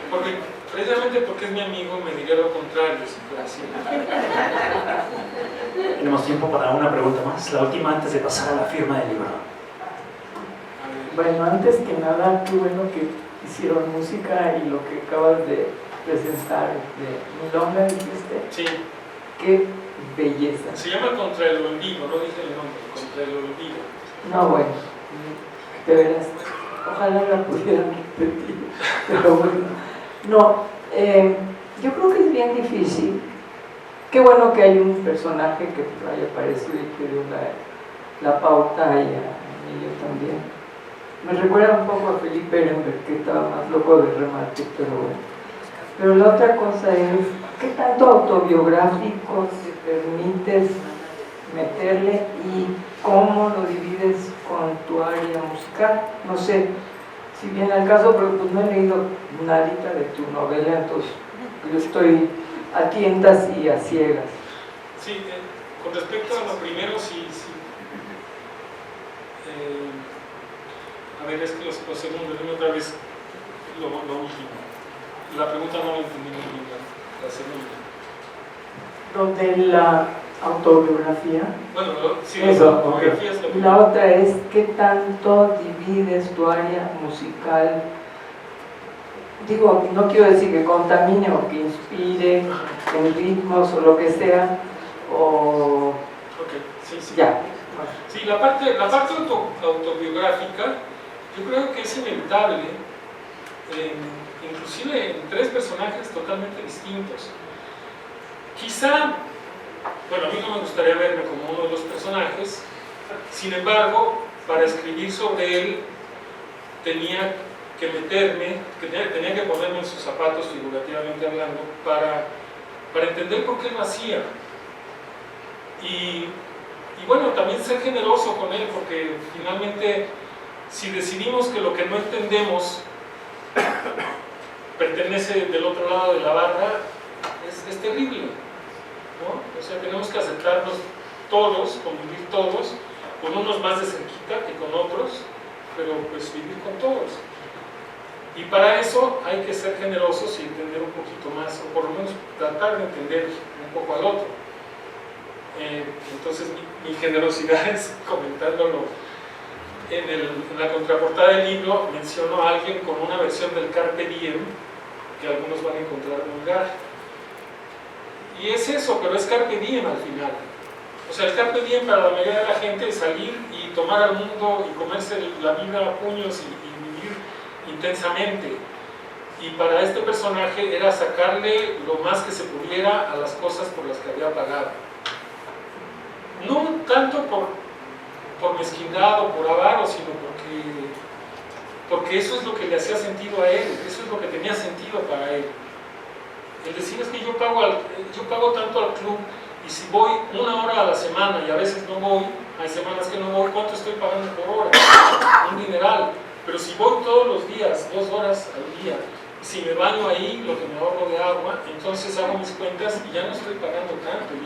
Porque precisamente Simplemente porque es mi amigo me diría lo contrario, si fuera así. Tenemos tiempo para una pregunta más, la última antes de pasar a la firma del libro. Bueno, antes que nada, qué bueno que hicieron música y lo que acabas de presentar de Milonga, dijiste. Sí. Qué belleza. Se llama Contra el Olvido, no dije el nombre, Contra el Olvido. No, bueno, de veras, ojalá la pudieran repetir, pero bueno. No, yo creo que es bien difícil. Qué bueno que hay un personaje que haya aparecido y que dio la pauta y a Emilio también. Me recuerda un poco a Felipe Ehrenberg, que estaba más loco de remate, pero bueno. Pero la otra cosa es, ¿qué tanto autobiográfico te permites meterle y cómo lo divides con tu área musical? No sé, si viene al caso, pero pues no he leído nadita de tu novela, entonces yo estoy a tientas y a ciegas. Sí, con respecto a lo primero, sí. A ver, es que los segundos, dime otra vez lo último. La pregunta no la entendí muy bien, la segunda. Lo de la autobiografía. Bueno, sí, eso, la autobiografía es lo y la otra es, ¿qué tanto divides tu área musical? Digo, no quiero decir que contamine o que inspire en ritmos o lo que sea, o... Ok, sí. Ya. Sí, la parte autobiográfica, yo creo que es inevitable, inclusive en tres personajes totalmente distintos. Quizá, bueno, a mí no me gustaría verme como uno de los personajes, sin embargo, para escribir sobre él tenía que meterme, tenía que ponerme en sus zapatos, figurativamente hablando, para entender por qué lo hacía. Y bueno, también ser generoso con él, porque finalmente, si decidimos que lo que no entendemos pertenece del otro lado de la barra, es terrible, ¿no? O sea, tenemos que aceptarnos todos, convivir todos, con unos más de cerquita que con otros, pero pues vivir con todos. Y para eso hay que ser generosos y entender un poquito más, o por lo menos tratar de entender un poco al otro. Entonces mi generosidad es comentándolo. En la contraportada del libro menciono a alguien con una versión del Carpe Diem que algunos van a encontrar vulgar. Y es eso, pero es Carpe Diem al final. O sea, el Carpe Diem para la mayoría de la gente es salir y tomar al mundo y comerse la vida a puños y vivir intensamente. Y para este personaje era sacarle lo más que se pudiera a las cosas por las que había pagado. No tanto por mezquindad o por avaro, sino porque eso es lo que le hacía sentido a él, eso es lo que tenía sentido para él. El decir es que yo pago tanto al club, y si voy una hora a la semana y a veces no voy, hay semanas que no voy, ¿cuánto estoy pagando por hora? Un dineral. Pero si voy todos los días, 2 horas al día, si me baño ahí, lo que me ahorro de agua, entonces hago mis cuentas y ya no estoy pagando tanto, y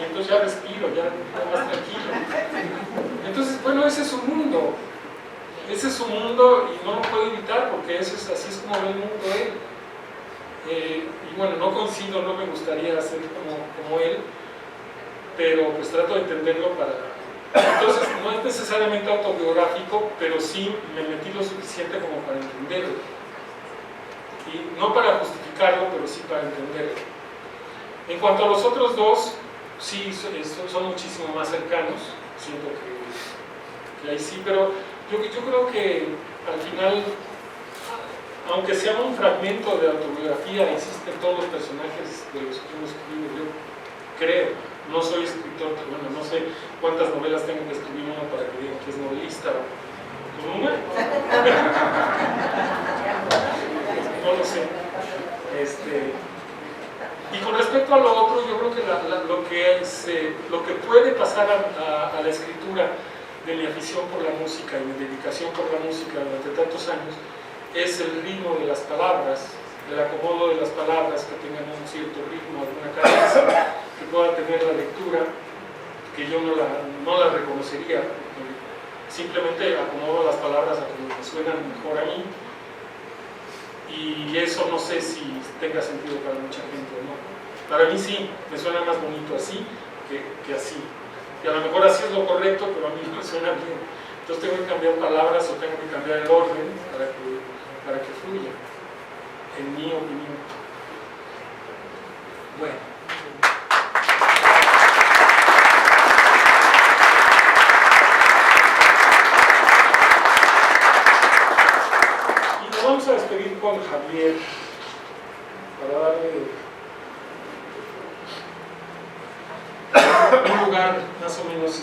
entonces ya respiro, ya más tranquilo. Entonces, bueno, ese es su mundo, y no lo puedo evitar porque así es como ve el mundo él. Y bueno, no coincido, no me gustaría ser como él, pero pues trato de entenderlo Entonces, no es necesariamente autobiográfico, pero sí me metí lo suficiente como para entenderlo. Y no para justificarlo, pero sí para entenderlo. En cuanto a los otros dos, sí, son muchísimo más cercanos, siento que ahí sí, pero yo creo que al final, aunque sea un fragmento de autobiografía, existen todos los personajes de los que hemos escrito, yo creo. No soy escritor, bueno, no sé cuántas novelas tengo que escribir uno para que digan que es novelista. ¿Con una? No lo sé. Y con respecto a lo otro, yo creo que lo que puede pasar a la escritura de mi afición por la música y mi dedicación por la música durante tantos años es el ritmo de las palabras, el acomodo de las palabras, que tengan un cierto ritmo, alguna cadencia, que pueda tener la lectura, que yo no la reconocería, simplemente acomodo las palabras a como me suenan mejor a mí. y eso no sé si tenga sentido para mucha gente o no. Para mí sí, me suena más bonito así que así. Y a lo mejor así es lo correcto, pero a mí no me suena bien. Entonces tengo que cambiar palabras o tengo que cambiar el orden para que fluya, en mi opinión. Bueno. Y nos vamos a despedir con Javier para darle un lugar más o menos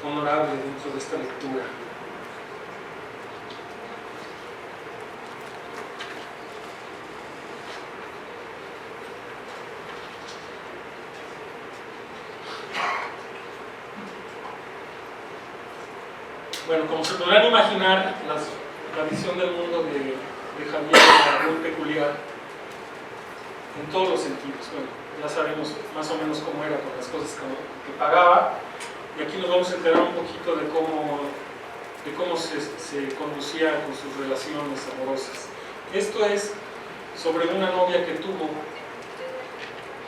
honorable dentro de esta lectura. Bueno, como se podrán imaginar, la visión del mundo de Javier era muy peculiar en todos los sentidos. Bueno, ya sabemos más o menos cómo era con las cosas que pagaba, y aquí nos vamos a enterar un poquito de cómo se conducía con sus relaciones amorosas. Esto es sobre una novia que tuvo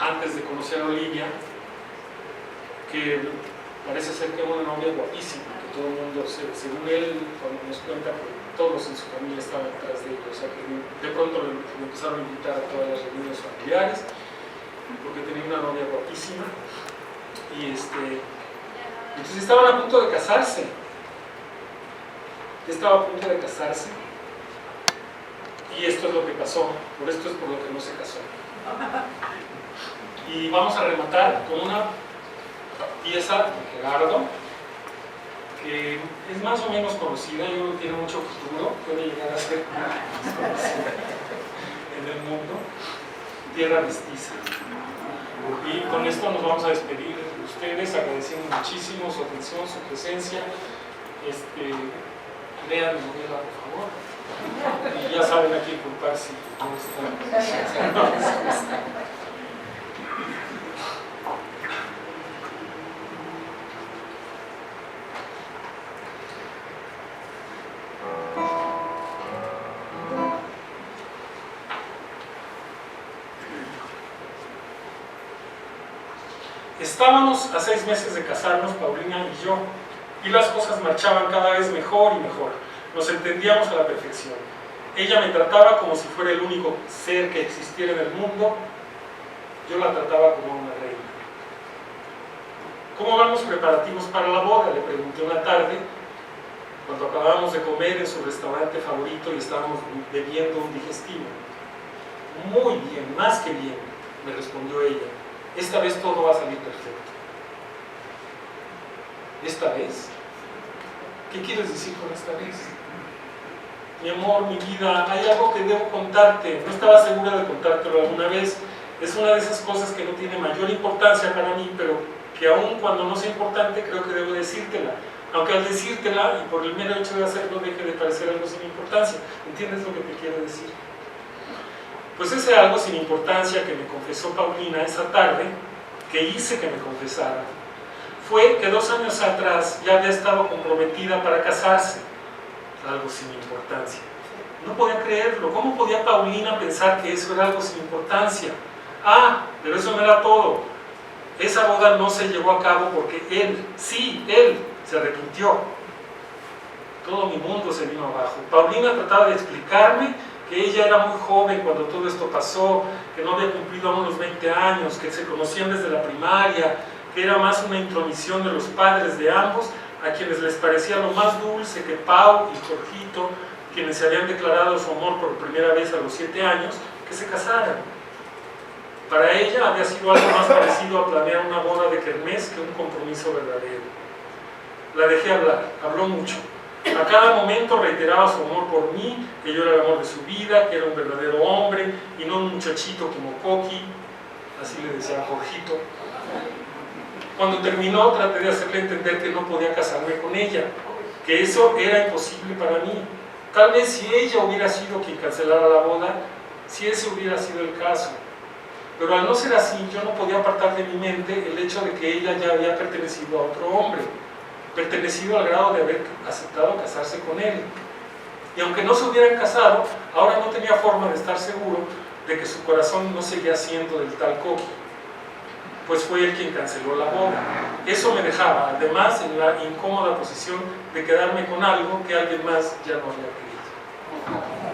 antes de conocer a Olivia, que parece ser que era una novia guapísima, que todo el mundo, según él, cuando nos cuenta que todos en su familia estaban detrás de él, o sea que de pronto le empezaron a invitar a todas las reuniones familiares, porque tenía una novia guapísima, y entonces estaban a punto de casarse. Estaba a punto de casarse, y esto es lo que pasó, por esto es por lo que no se casó. Y vamos a rematar con una pieza de Gerardo, que es más o menos conocida, yo creo que tiene mucho futuro, puede llegar a ser conocida en el mundo, Tierra Mestiza. Y con esto nos vamos a despedir de ustedes, agradeciendo muchísimo su atención, su presencia. Lean la novela, por favor. Y ya saben a quién culpar si no está. Estábamos a 6 meses de casarnos, Paulina y yo, y las cosas marchaban cada vez mejor y mejor. Nos entendíamos a la perfección. Ella me trataba como si fuera el único ser que existiera en el mundo. Yo la trataba como una reina. ¿Cómo van los preparativos para la boda?, le pregunté una tarde, cuando acabábamos de comer en su restaurante favorito y estábamos bebiendo un digestivo. Muy bien, más que bien, me respondió ella. Esta vez todo va a salir perfecto. ¿Esta vez? ¿Qué quieres decir con esta vez? Mi amor, mi vida, hay algo que debo contarte. No estaba segura de contártelo alguna vez. Es una de esas cosas que no tiene mayor importancia para mí, pero que aun cuando no sea importante, creo que debo decírtela. Aunque al decírtela, y por el mero hecho de hacerlo, deje de parecer algo sin importancia. ¿Entiendes lo que te quiero decir? Pues ese algo sin importancia que me confesó Paulina esa tarde, que hice que me confesara, fue que 2 años atrás ya había estado comprometida para casarse. Algo sin importancia. No podía creerlo. ¿Cómo podía Paulina pensar que eso era algo sin importancia? Ah, pero eso no era todo. Esa boda no se llevó a cabo porque él, sí, él, se arrepintió. Todo mi mundo se vino abajo. Paulina trataba de explicarme que ella era muy joven cuando todo esto pasó, que no había cumplido aún los 20 años, que se conocían desde la primaria, que era más una intromisión de los padres de ambos, a quienes les parecía lo más dulce que Pau y Jorgito, quienes se habían declarado su amor por primera vez a los 7 años, que se casaran. Para ella había sido algo más parecido a planear una boda de kermés que un compromiso verdadero. La dejé hablar, habló mucho. A cada momento reiteraba su amor por mí, que yo era el amor de su vida, que era un verdadero hombre y no un muchachito como Coqui, así le decía a Jorgito. Cuando terminó, traté de hacerle entender que no podía casarme con ella, que eso era imposible para mí. Tal vez si ella hubiera sido quien cancelara la boda, si ese hubiera sido el caso. Pero al no ser así, yo no podía apartar de mi mente el hecho de que ella ya había pertenecido a otro hombre, pertenecido al grado de haber aceptado casarse con él. Y aunque no se hubieran casado, ahora no tenía forma de estar seguro de que su corazón no seguía siendo del tal Kogi, pues fue él quien canceló la boda. Eso me dejaba, además, en la incómoda posición de quedarme con algo que alguien más ya no había querido.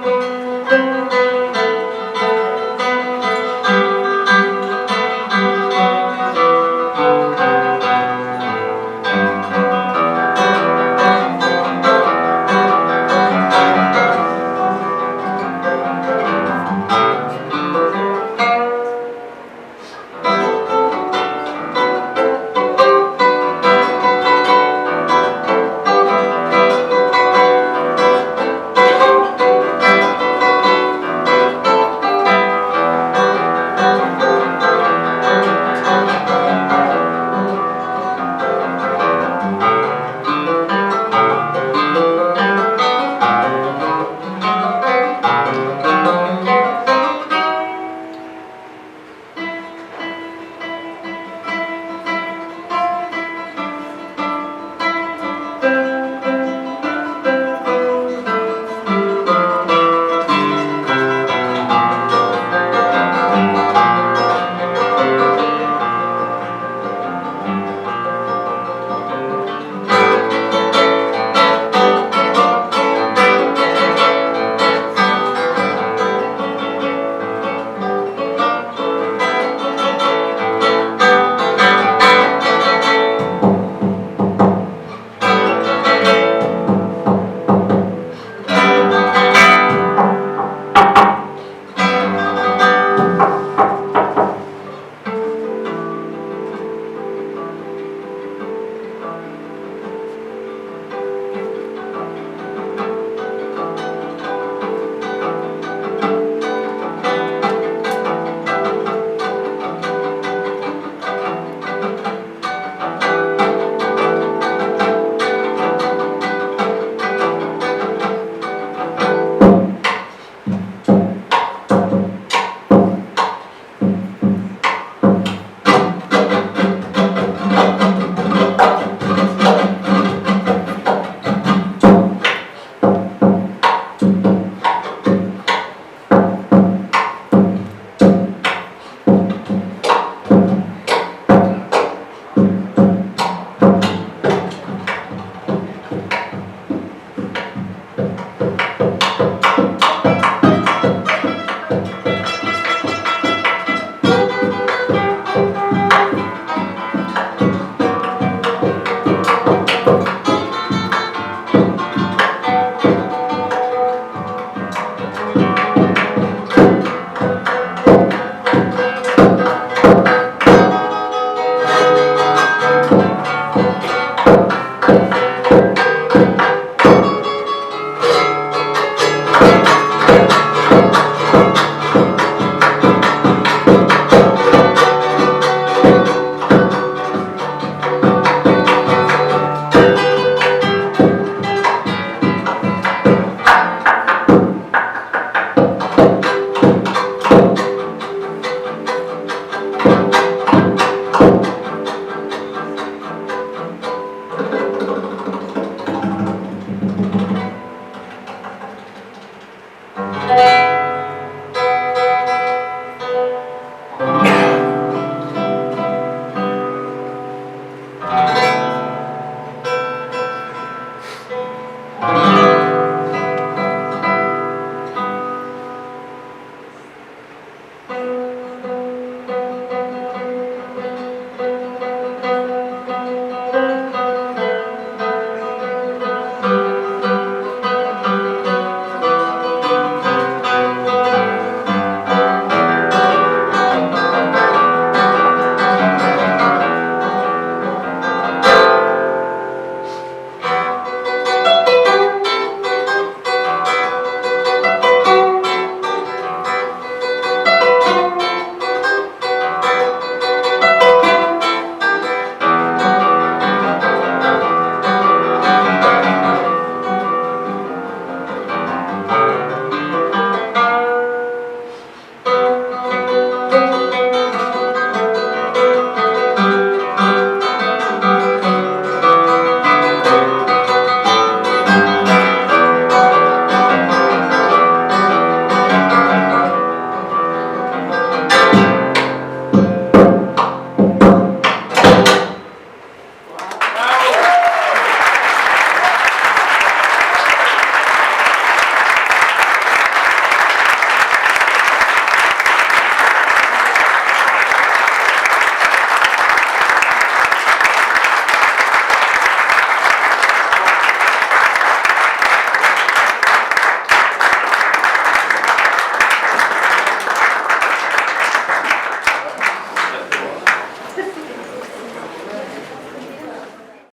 Gracias.